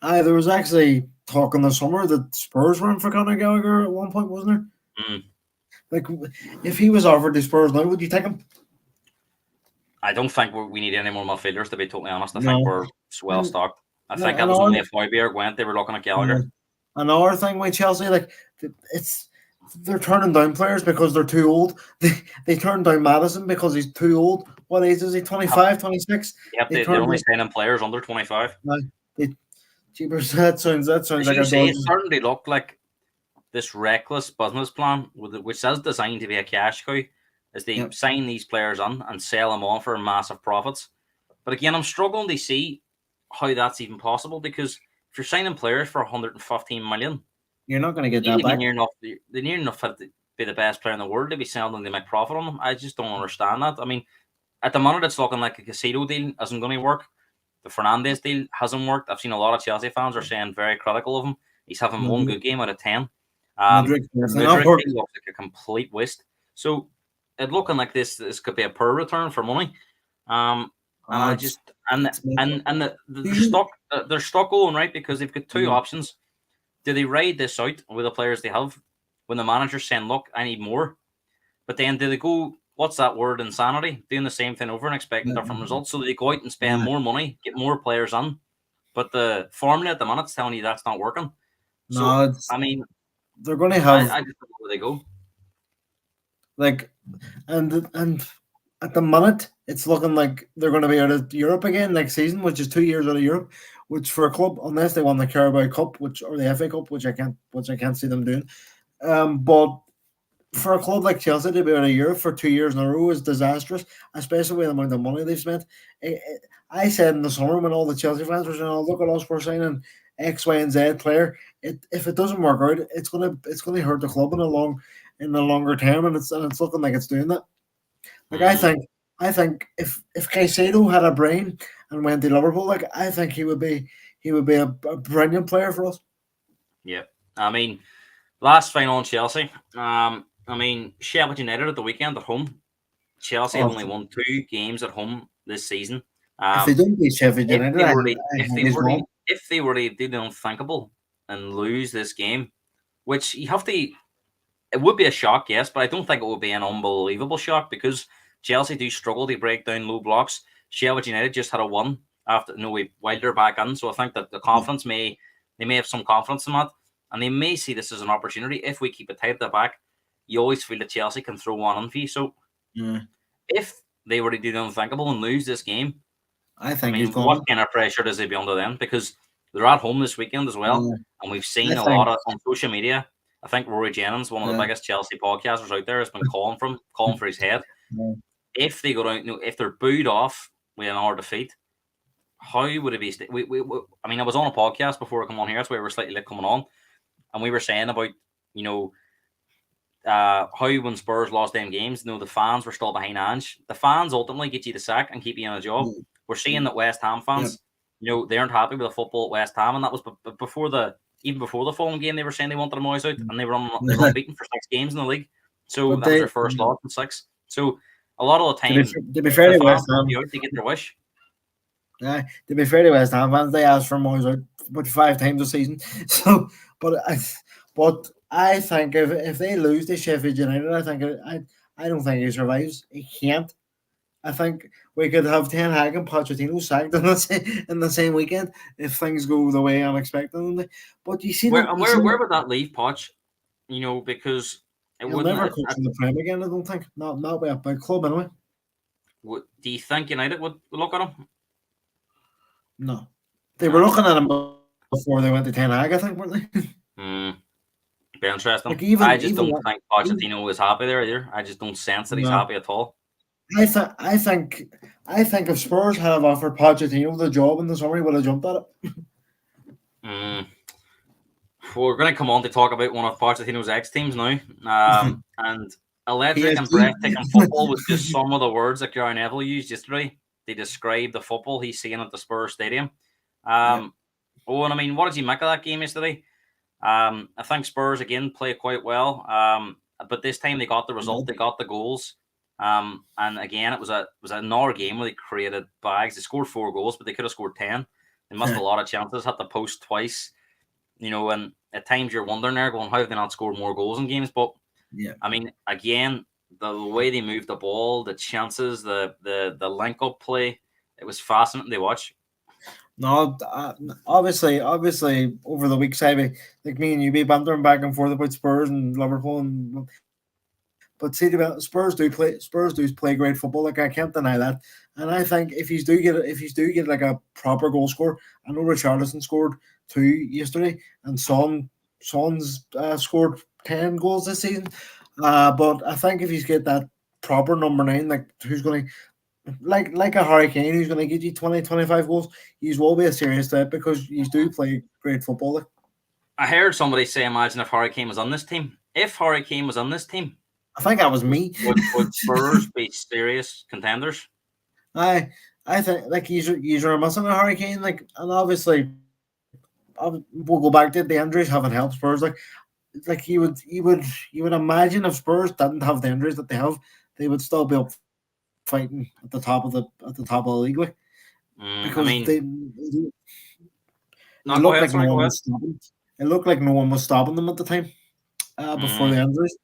there was actually talk in the summer that Spurs were in for Conor Gallagher at one point, wasn't there? Mm. Like, if he was offered the Spurs now, would you take him? I don't think we need any more midfielders, to be totally honest. I think No. we're well And, stocked. I think that was another only if Højbjerg went, they were looking at Gallagher. another thing with Chelsea, like it's they're turning down players because they're too old. They turned down Madison because he's too old. What age is he? 25, 26? Yep, They they're turned only down. signing players under 25. No, they, Jeepers, that sounds As like you a say, dodgy. it's starting to look like this reckless business plan, which is designed to be a cash cow, is they Yep. sign these players on and sell them on for massive profits. But again, I'm struggling to see how that's even possible because if you're signing players for 115 million, You're not going to get you need that to be back. near enough. They're near enough to be the best player in the world to be selling them to make profit on them. I just don't understand that. I mean, at the moment, it's looking like a Casado deal isn't going to work. The Fernandes deal hasn't worked. I've seen a lot of Chelsea fans are saying very critical of him. He's having one good game out of 10. Mudryk, Mudryk deal looks like a complete waste. So it's looking like this could be a poor return for money. And I just they're stuck going right because they've got two options. Do they ride this out with the players they have when the manager's saying, "Look, I need more," but then do they go? What's that word? Insanity, doing the same thing over and expecting different results. So they go out and spend more money, get more players on, but the formula at the minute's telling you that's not working. So I mean, they're going to have. I just don't know where they go. Like, and at the minute, it's looking like they're going to be out of Europe again next season, which is 2 years out of Europe. Which for a club, unless they won the Carabao Cup, or the FA Cup, which I can't see them doing. But for a club like Chelsea to be out of Europe for 2 years in a row is disastrous, especially with the amount of money they've spent. I said in the summer when all the Chelsea fans were saying, "Oh, look at us, we're signing X, Y, and Z player." If it doesn't work out, it's gonna hurt the club in the longer term, and it's looking like it's doing that. Like I think if Caicedo had a brain and went to Liverpool, like I think he would be a brilliant player for us. Yeah, I mean, last final on Chelsea. I mean, Sheffield United at the weekend at home. Chelsea have only won 2 games at home this season. If they don't beat Sheffield United, if they were to do the unthinkable and lose this game, which you have to, it would be a shock, yes, but I don't think it would be an unbelievable shock because Chelsea do struggle to break down low blocks. Sheffield United just had a 1 after while they're back in, so I think that the confidence they may have some confidence in that, and they may see this as an opportunity. If we keep it tight at the back, you always feel that Chelsea can throw one in for you. So if they were to do the unthinkable and lose this game, I think what kind of pressure does it be under them? Because they're at home this weekend as well, and we've seen a lot of on social media. I think Rory Jennings, one of the biggest Chelsea podcasters out there, has been calling for his head. If they go down, if they're booed off with an hour defeat, how would it be? I mean, I was on a podcast before I come on here. That's why we were slightly late coming on, and we were saying about how when Spurs lost them games, the fans were still behind Ange. The fans ultimately get you the sack and keep you in a job. We're seeing that West Ham fans, they aren't happy with the football at West Ham, and that was before the Fulham game. They were saying they wanted the Moyes out, and they were unbeaten for 6 games in the league. So that was their first loss in 6. So a lot of the time, to be fair to West Ham, they get their wish. To be fair to West Ham fans, they asked for Moyes out about 5 times a season. So, but I think if they lose to Sheffield United, I don't think he survives. He can't. I think we could have Ten Hag and Pochettino sacked in the same weekend if things go the way I'm expecting them. But you see, where would that leave Poch? Because it would never coach in the Prem again. I don't think not by a big club anyway. Do you think United would look at him? No, they were looking at him before they went to Ten Hag. I think, weren't they? Be interesting. I just don't think Pochettino is happy there either. I just don't sense that he's happy at all. I think if Spurs had offered Pochettino the job in the summer, he would have jumped at it. We're going to come on to talk about one of Pochettino's ex-teams now. And electric and breathtaking football was just some of the words that Gary Neville used yesterday to describe the football he's seeing at the Spurs stadium. Yeah. And I mean, what did you make of that game yesterday? I think Spurs again played quite well. But this time they got the result, they got the goals. And again, it was another game where they created bags. They scored 4 goals, but they could have scored 10. They missed a lot of chances, had the post twice. And at times you're wondering there, going, how have they not scored more goals in games? But Yeah. I mean, again, the way they moved the ball, the chances, the link up play, it was fascinating to watch. No, obviously, over the weeks, like me and you be bantering back and forth about Spurs and Liverpool, but see, Spurs do play great football. Like, I can't deny that, and I think if he's do get like a proper goal score, I know Richarlison scored 2 yesterday, and Son's scored 10 goals this season. But I think if he's get that proper number 9, like who's going to like a hurricane who's going to get you 20, 25 goals, you will be a serious threat because you do play great football. Like. I heard somebody say, imagine if Hurricane was on this team. If Hurricane was on this team, I think that was me. would Spurs be serious contenders? I think like you are missing a hurricane, like, and obviously we'll go back to it, the injuries haven't helped Spurs. Like you would imagine if Spurs didn't have the injuries that they have, they would still be up fighting at the top of the league. Like, because I mean, it no, looked go like ahead. no Sorry, one go ahead. was stopping. It looked like no one was stopping them at the time before the Mm, injuries.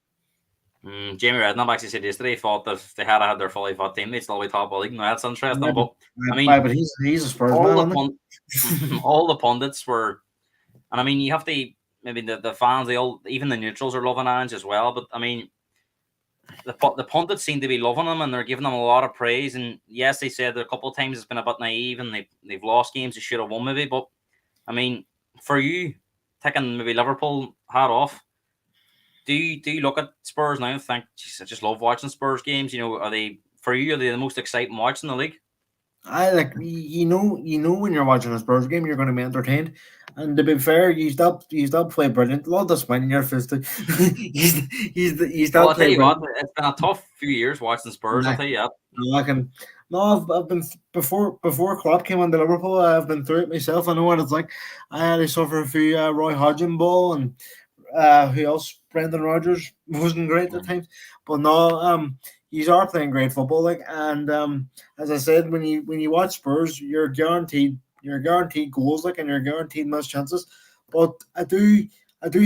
Jamie Redknapp actually said yesterday he thought that if they had their fully fit team, they'd still be top of the league. Now that's interesting, but I mean, But he's a Spurs all man, the isn't all the pundits were, and I mean, you have to maybe the fans, they all, even the neutrals are loving Ange as well. But I mean, the pundits seem to be loving him and they're giving him a lot of praise. And yes, they said that a couple of times it's been a bit naive and they've lost games they should have won maybe. But I mean, for you, taking maybe Liverpool hat off, do you look at Spurs now and think, geez, I just love watching Spurs games? Are they for you? Are they the most exciting watch in the league? I like when you're watching a Spurs game, you're going to be entertained. And to be fair, you still play brilliant. A lot of the spin in your fist. You Well, still I'll tell play you what, brilliant. it's been a tough few years watching Spurs. I'll Nah, tell you that. no, I can. No, I've been before Klopp came on to Liverpool. I've been through it myself. I know what it's like. I had to suffer a few Roy Hodgson ball and who else? Brendan Rodgers wasn't great at Mm. times, but no, you are playing great football. Like, and as I said, when you watch Spurs, you're guaranteed goals, like, and you're guaranteed missed chances. But I do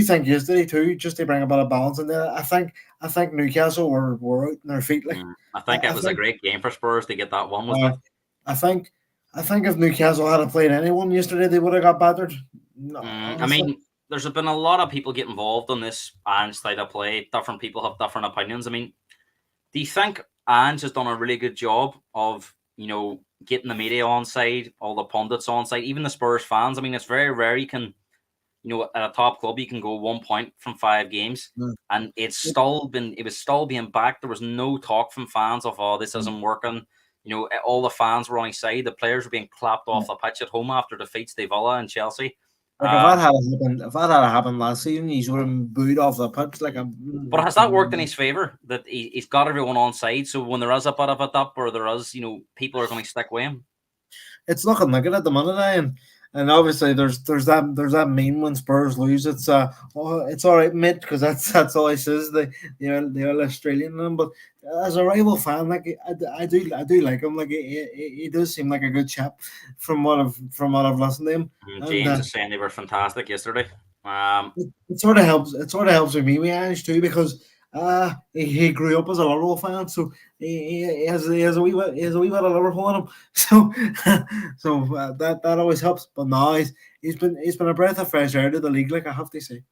think yesterday too, just to bring a bit of balance in there. I think Newcastle were out on their feet. Like, I I, think it I was a think great game for Spurs to get that one, wasn't uh, it? I think I think if Newcastle had played anyone yesterday, they would have got battered. No, I honestly. mean, there's been a lot of people get involved in this Ange style of play. Different people have different opinions. I mean, do you think Ange has done a really good job of, getting the media on side, all the pundits on side, even the Spurs fans? I mean, it's very rare you can, at a top club, you can go 1 point from 5 games, Mm. and it was still being backed. There was no talk from fans of, oh, this isn't working. All the fans were on his side. The players were being clapped off the pitch at home after defeats to Villa and Chelsea. Like, Um, if that had happened last season, he would have been booed off the pitch like a. but has that worked in his favour that he's got everyone on side? So when there is a bit of a dip or there is, people are going to stick with him. It's looking like it at the minute, and obviously there's that meme when Spurs lose. It's all right, mate, because that's all he says. The old Australian one, but as a rival fan, like, I do like him. Like, he does seem like a good chap from what I've listened to him, and James is saying they were fantastic yesterday. it sort of helps. It sort of helps with me, Irish too, because he grew up as a Liverpool fan, so he has a wee bit of Liverpool in him. So that always helps. But no, he's been a breath of fresh air to the league, like, I have to say.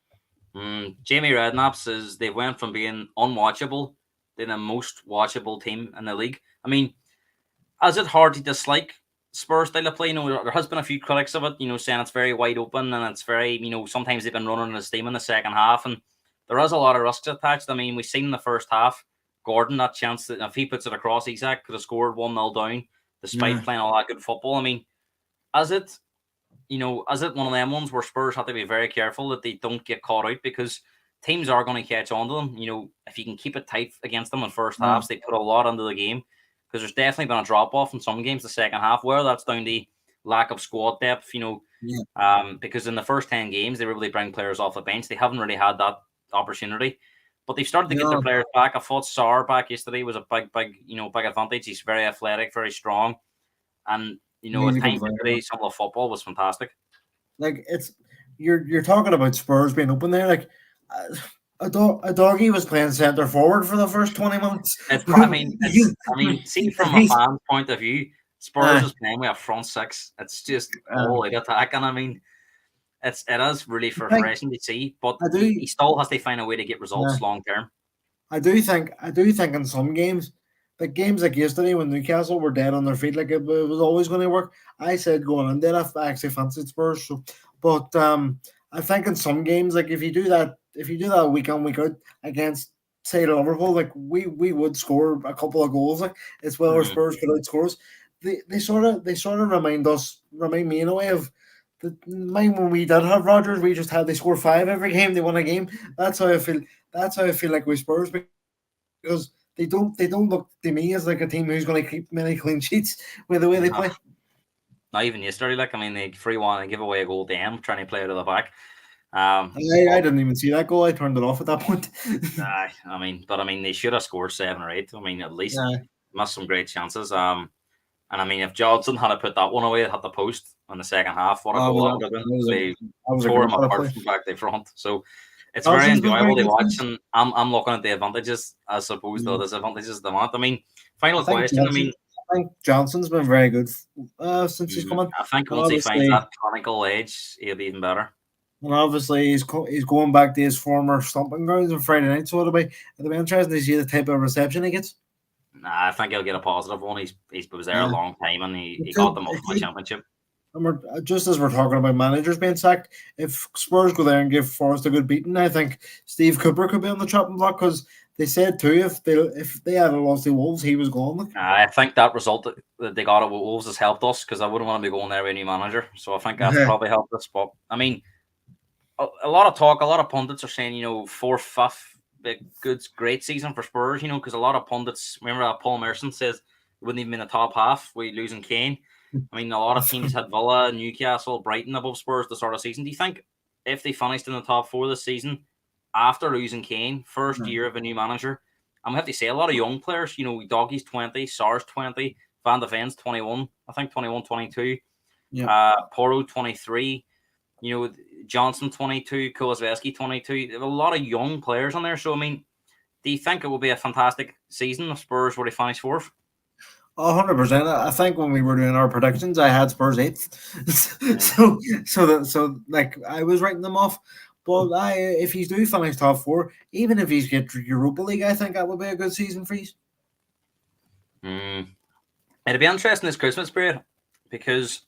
Jamie Redknapp says they went from being unwatchable to the most watchable team in the league. I mean, is it hard to dislike Spurs style of play? There has been a few critics of it, saying it's very wide open and it's very, sometimes they've been running the steam in the second half, and there is a lot of risks attached. I mean, we've seen in the first half, Gordon, that chance that if he puts it across, Isaac could have scored 1-0 down despite Yeah. playing all that good football. I mean, is it, is it one of them ones where Spurs have to be very careful that they don't get caught out, because teams are going to catch on to them. If you can keep it tight against them in first Yeah. halves, they put a lot into the game, because there's definitely been a drop off in some games the second half, where that's down to lack of squad depth. Yeah. Because in the first 10 games they were able to bring players off the bench. They haven't really had that opportunity, but they've started to get their No, players back. I thought Sarr back yesterday was a big advantage. He's very athletic, very strong, and he's at a good times player. yesterday some of the football was fantastic. Like it's you're talking about Spurs being open there. Like a doggy was playing centre forward for the first 20 minutes. See, from a fan's point of view, Spurs is playing with a front six. It's just all out attack, and I mean, it is really refreshing to see. But he still has to find a way to get results long term. I do think in some games, like games like yesterday when Newcastle were dead on their feet, like it was always going to work. I said going in there, I actually fancied Spurs. So, but I think in some games, like if you do that week on week out against say Liverpool, like we would score a couple of goals. Like it's where Spurs could outscore us. They sort of remind me in a way of the mine when we did have Rodgers. We just had they score 5 every game. They won a game. That's how I feel. That's how I feel like with Spurs because they don't look to me as like a team who's going to keep many clean sheets with the way they play. Not even yesterday. Like I mean, they 3-1 and give away a goal to them trying to play out of the back. I didn't even see that goal. I turned it off at that point. I mean, they should have scored 7 or 8. I mean, at least missed some great chances. And I mean, if Johnson had put that one away, it had the post in the second half. What a goal that would have been! They tore him apart from back to front. So it's very enjoyable to watch. And I'm looking at the advantages as opposed to the disadvantages of the month. I mean, final question. I think Johnson's been very good since he's come in. I think once he finds that clinical edge, he'll be even better. And obviously, he's going back to his former stomping grounds on Friday night, so it'll be interesting to see the type of reception he gets. I think he'll get a positive one. He was there a long time, and he got them up for the championship. And just as we're talking about managers being sacked, if Spurs go there and give Forest a good beating, I think Steve Cooper could be on the chopping block because they said too if they had lost to Wolves, he was gone. I think that result that they got at Wolves has helped us because I wouldn't want to be going there with a new manager. So I think that's probably helped us. But I mean, a lot of talk, a lot of pundits are saying 4th, 5th, great season for Spurs. Because a lot of pundits remember that Paul Merson says we wouldn't even be in the top half. We losing Kane. I mean, a lot of teams had Villa, Newcastle, Brighton above Spurs the start of the season. Do you think if they finished in the top 4 this season after losing Kane, first year of a new manager, I'm going to have to say a lot of young players, Doggie's 20, Sar's 20, Van de Ven's 21, I think 21, 22, Porro 23, Johnson 22, Kulusevski 22. There are a lot of young players on there. So, I mean, do you think it will be a fantastic season if Spurs were to finish 4th? 100%. I think when we were doing our predictions, I had Spurs 8th. so like I was writing them off. But if he's do finish top 4, even if he's get Europa League, I think that would be a good season for you. It'd be interesting this Christmas period because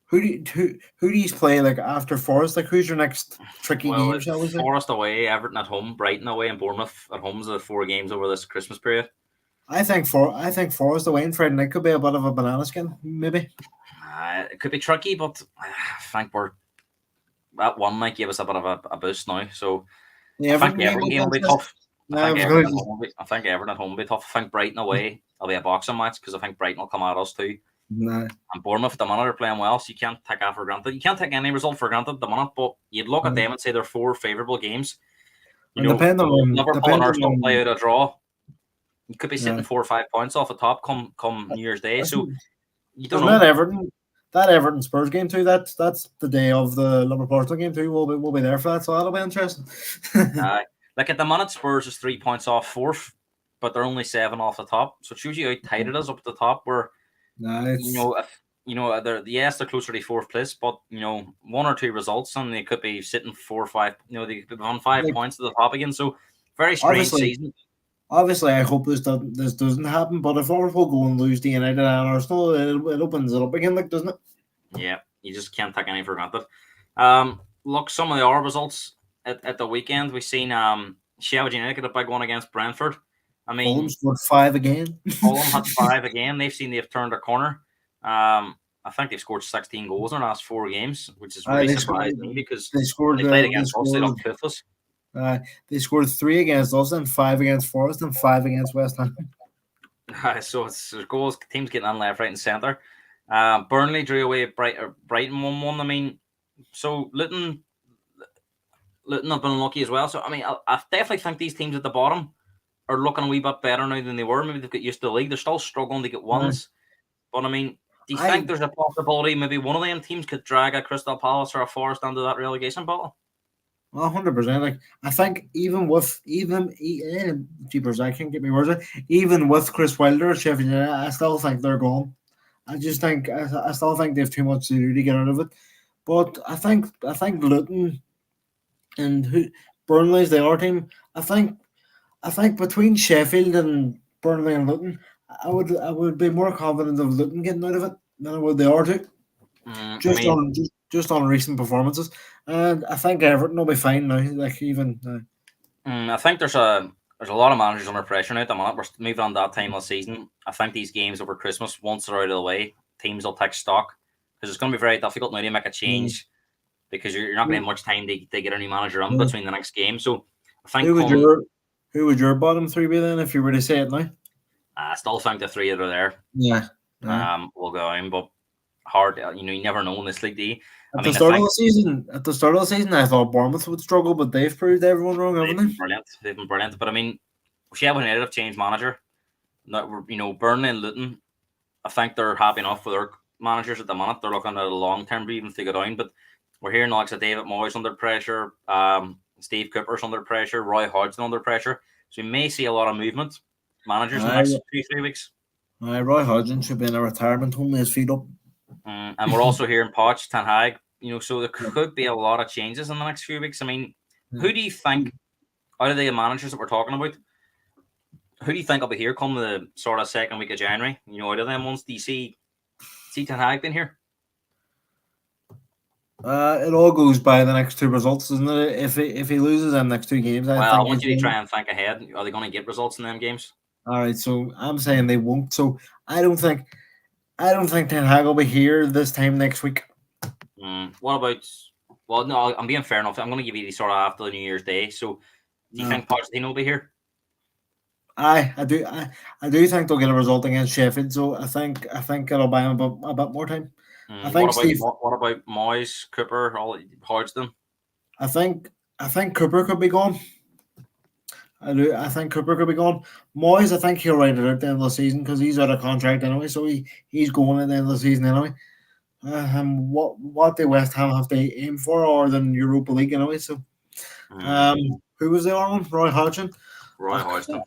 who do you play like after Forest? Like who's your next tricky game? Shall we say? Forest away, Everton at home, Brighton away, and Bournemouth at home. The 4 games over this Christmas period. I think Forest away and Friday night could be a bit of a banana skin, maybe. It could be tricky, but I think we're that one might give us a bit of a boost now. So I think the Everton game will be tough. I think Everton at home will be tough. I think Brighton away will be a boxing match because I think Brighton will come at us too. No. And Bournemouth at the minute are playing well, so you can't take that for granted. You can't take any result for granted at the minute, but you'd look at them and say they're 4 favourable games. Depending on Liverpool and Arsenal play out a draw. You could be sitting 4 or 5 points off the top come New Year's Day. So you don't know. That Everton Spurs game too. That's the day of the Liverpool Arsenal game too. We'll be there for that, so that'll be interesting. Like at the minute, Spurs is 3 points off 4th, but they're only 7 off the top. So it shows you how tight it is up at the top. Where they're closer to 4th place, but 1 or 2 results and they could be sitting 4 or 5. They could be on 5 points to the top again. So very strange season. Obviously, I hope this doesn't happen. But if Liverpool go and lose to United and Arsenal, it opens it up again, like doesn't it? Yeah, you just can't take any for granted. Look, some of the other results at the weekend we've seen. Sheffield United get a big one against Brentford. I mean, Fulham scored 5 again. Fulham had 5 again. They've turned a corner. I think they've scored 16 goals in the last 4 games, which is really surprising because they played against us. They don't cliff us. They scored 3 against us and 5 against Forest and 5 against West Ham. So it's goals, teams getting on left, right, and centre. Burnley drew away at Brighton 1-1. I mean, so Luton have been unlucky as well. So I mean, I definitely think these teams at the bottom are looking a wee bit better now than they were. Maybe they've got used to the league. They're still struggling to get Uh, wins. But I mean, do you think I there's a possibility maybe one of them teams could drag a Crystal Palace or a Forest into that relegation battle? 100%. Like I think jeepers, I can't get my words out. Even with Chris Wilder at Sheffield United, I still think they're gone. I still think they have too much to do to get out of it. But I think Luton and who Burnley's the other team. I think between Sheffield and Burnley and Luton, I would be more confident of Luton getting out of it than I would the other two. I mean, Just on recent performances, and I think Everton will be fine now. Like even I think there's a lot of managers under pressure now at the moment. We're moving on that time of the season. I think these games over Christmas, once they're out of the way, teams will take stock because it's going to be very difficult now to make a change because you're not going to have much time to get a new manager in uh, between the next game. So I think who would come, your who would your bottom three be then if you were to say it now? I still think the three that are there Yeah. will go in, but hard. You never know in this league. Do you? I At the mean, I start of think the season, I thought Bournemouth would struggle, but they've proved everyone wrong, they've haven't been they? brilliant. They've been brilliant. But I mean, Sheffield United have changed manager. Burnley and Luton, I think they're happy enough with their managers at the minute. They're looking at a long term, even if they go down. But we're hearing like David Moyes under pressure, Steve Cooper's under pressure, Roy Hodgson under pressure. So we may see a lot of movement managers in the Aye, next 2-3 weeks. Roy Hodgson should be in a retirement home with his feet up. And we're also hearing Poch, Ten Hag. So there could be a lot of changes in the next few weeks. I mean, who do you think out of the managers that we're talking about? Who do you think will be here come the sort of second week of January? Out of them ones, do you see Ten Hag being here? It all goes by the next two results, isn't it? If he loses them next two games, I Well, I think want he's you to going. try and think ahead. Are they going to get results in them games? All right, so I'm saying they won't. So I don't think I don't think Ten Hag will be here this time next week. What about? Well, no, I'm being fair enough. I'm going to give you the sort of after the New Year's Day. So, do you No. think Pochettino will be here? I do think they'll get a result against Sheffield. So I think it'll buy him a bit more time. I What think about Steve. what about Moyes, Cooper, all Hodgson? I think Cooper could be gone. I do. I think Cooper could be gone. Moyes, I think he'll ride it out at the end of the season because he's out of contract anyway. So he's going at the end of the season anyway. What the West Ham have to aim for, or than Europa League anyway. So um, who was the other one? Roy Hodgson. Roy Hodgson.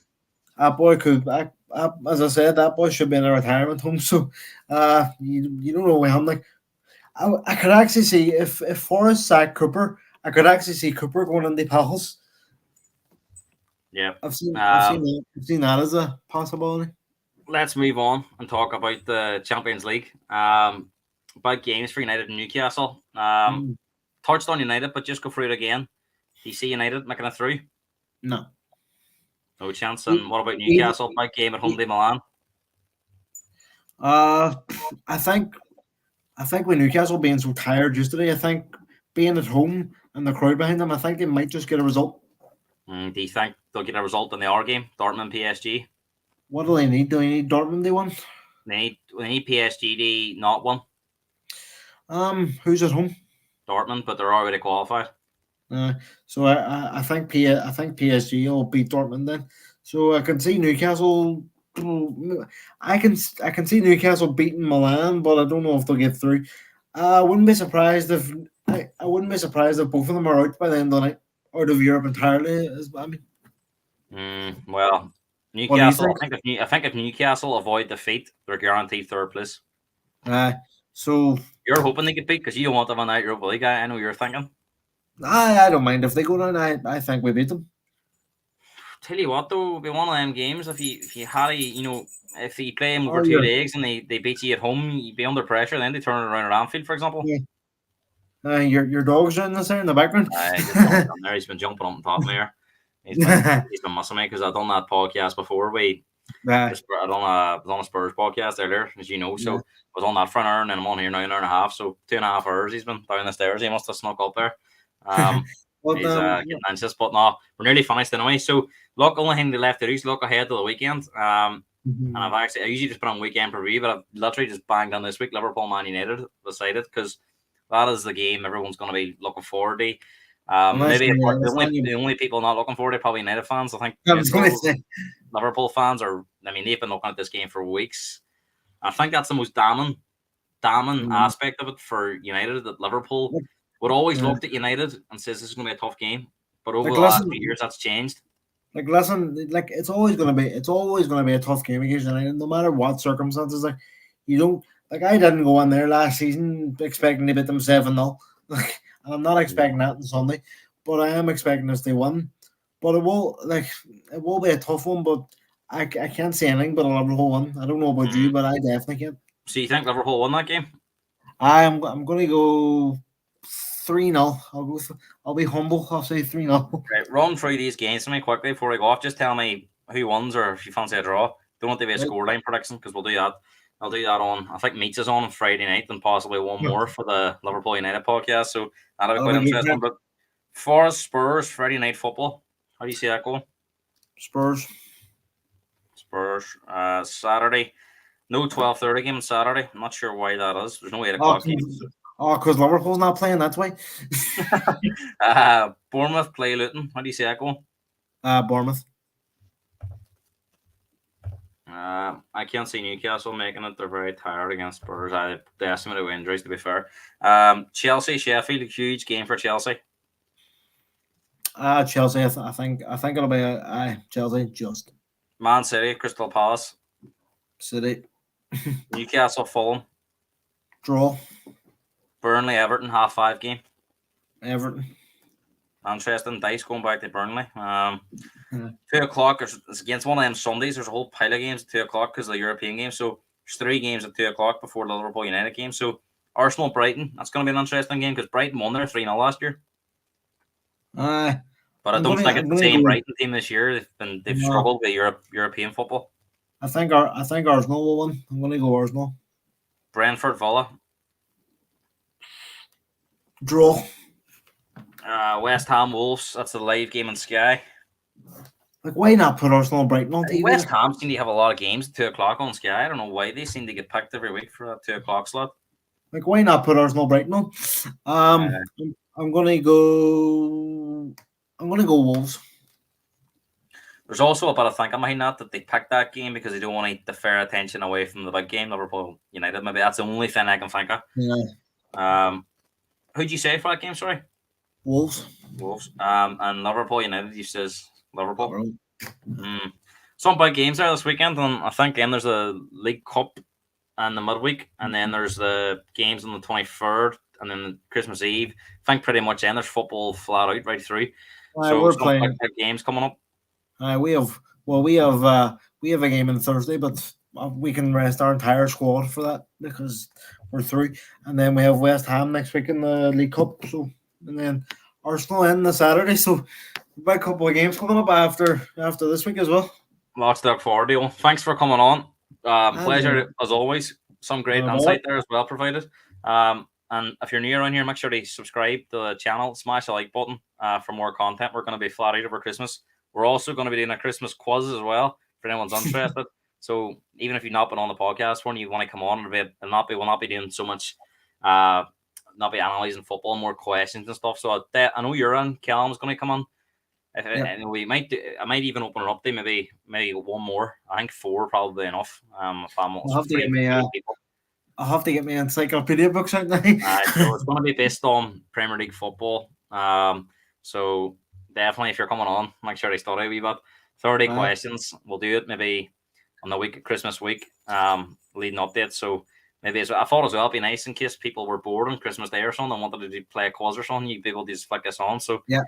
That boy could. As I said, that boy should be in a retirement home. So you don't know where I'm like. I could actually see if Forrest sacked Cooper, I could actually see Cooper going into Palace. Yeah. I've seen that as a possibility. Let's move on and talk about the Champions League. Big games for United and Newcastle. Touched on United, but just go through it again. Do you see United making it through? No. No chance. And what about Newcastle? Big game at home to Milan. I think with Newcastle being so tired yesterday, I think being at home and the crowd behind them, I think they might just get a result. Do you think they'll get a result in the R game? Dortmund PSG. What do they need? Do they need Dortmund? They won. They need PSG to not win. Who's at home? Dortmund, but they're already qualified. So I think PSG will beat Dortmund then. So I can see Newcastle. I can see Newcastle beating Milan, but I don't know if they'll get through. I wouldn't be surprised if both of them are out by the end of the night, out of Europe entirely. Well, Newcastle. I think if Newcastle avoid defeat, they're guaranteed third place. So you're hoping they get beat because you don't want them on that Europa League. I know you're thinking. I don't mind if they go down. I think we beat them. Tell you what, though, it'll be one of them games. If you had if you play them over 2 legs and they beat you at home, you'd be under pressure. Then they turn it around at Anfield, for example. Yeah. Your dog's doing this there in the background. He's been jumping up on top of me here. He's been messing me because I've done that podcast before. I done a Spurs podcast earlier, as you know. So I was on that front hour, and then I'm on here now an hour and a half. So 2.5 hours he's been down the stairs. He must have snuck up there. He's getting anxious, but no, we're nearly finished anyway. So look, only thing they left to do is look ahead to the weekend. And I usually just put on weekend preview, but I've literally just banged on this week Liverpool Man United beside it because that is the game everyone's going to be looking forward to. Unless Maybe you're United the fan, only people not looking forward to probably United fans. I think I was going to neutral say, Liverpool fans are. I mean, they've been looking at this game for weeks. I think that's the most damning aspect of it for United, that Liverpool would always look at United and says this is going to be a tough game, but over the last few years that's changed. Like it's always going to be a tough game against United, no matter what circumstances. Like you don't like I didn't go in there last season expecting to beat them 7-0. Like I'm not expecting that on Sunday, but I am expecting us to win. But it will be a tough one, but I can't say anything but a Liverpool one. I don't know about you, but I definitely can. So you think Liverpool won that game? I'm going to go 3-0. I'll be humble. I'll say 3-0. Right, run through these games for me quickly before I go off. Just tell me who wins, or if you fancy a draw. Don't want to be a scoreline prediction because we'll do that. I'll do that on. I think Meets is on Friday night and possibly one more for the Liverpool United podcast. So that'll be quite interesting. But for Spurs Friday night football, how do you see that going? Spurs. Saturday. No 12:30 game on Saturday. I'm not sure why that is. There's no 8 o'clock game. Because Liverpool's not playing, that's why. Bournemouth play Luton. How do you see that going? Bournemouth. I can't see Newcastle making it. They're very tired against Spurs. I estimate with injuries, to be fair. Chelsea, Sheffield, a huge game for Chelsea. Chelsea. I think it'll be Chelsea just. Man City, Crystal Palace. City. Newcastle, Fulham. Draw. Burnley, Everton, 5:30 game. Everton. Interesting dice going back to Burnley. 2 o'clock. It's against one of them Sundays. There's a whole pile of games at 2 o'clock because of the European game. So there's 3 games at 2 o'clock before the Liverpool United game. So Arsenal, Brighton. That's going to be an interesting game because Brighton won their 3-0 last year. But I don't think it's the same Brighton team this year. They've struggled with European football. I think Arsenal will win. I'm going to go Arsenal. Brentford, Villa. Draw. West Ham, Wolves. That's the live game on Sky. Like, why not put Arsenal and Brighton on TV? West Ham seem to have a lot of games at 2 o'clock on Sky. I don't know why they seem to get picked every week for that 2 o'clock slot. Like, why not put Arsenal Brighton on? I'm gonna go Wolves. There's also a bit of thinking behind that they picked that game because they don't want to defer attention away from the big game, Liverpool United. Maybe that's the only thing I can think of. Yeah. Who'd you say for that game? Sorry. Wolves. And Liverpool United. You says Liverpool. Some big games there this weekend, and I think there's a League Cup and the midweek, and then there's the games on the 23rd, and then Christmas Eve. I think pretty much then there's football flat out right through. So we're playing big games coming up. We have a game on Thursday, but we can rest our entire squad for that because we're through, and then we have West Ham next week in the League Cup. So, and then Arsenal in the Saturday. So, we've a couple of games coming up after this week as well. Lots to look forward to. Thanks for coming on. Pleasure as always. Some great insight there as well provided. And if you're new around here, make sure to subscribe to the channel, smash the like button for more content. We're going to be flat out over Christmas. We're also going to be doing a Christmas quiz as well for anyone's interested. So even if you've not been on the podcast for and you want to come on, we'll not be doing so much, not be analysing football, more questions and stuff. So I know you're on. Callum's going to come on. And I might even open it up to maybe one more. I think 4 probably enough. I'll have to get my encyclopedia books out now. So it's going to be based on Premier League football. So definitely, if you're coming on, make sure to study a wee bit. 30 questions. We'll do it maybe on the week, Christmas week, leading up to it. So maybe I thought as well it'd be nice in case people were bored on Christmas Day or something and wanted to play a quiz or something. You'd be able to just flick us on. So yeah.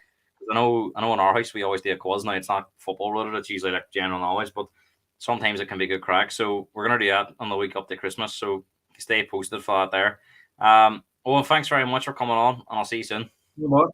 I know in our house we always do a quiz now. It's not football related, it's usually like general knowledge, but sometimes it can be good crack. So we're gonna do that on the week up to Christmas. So stay posted for that there. Owen, thanks very much for coming on, and I'll see you soon. Good luck.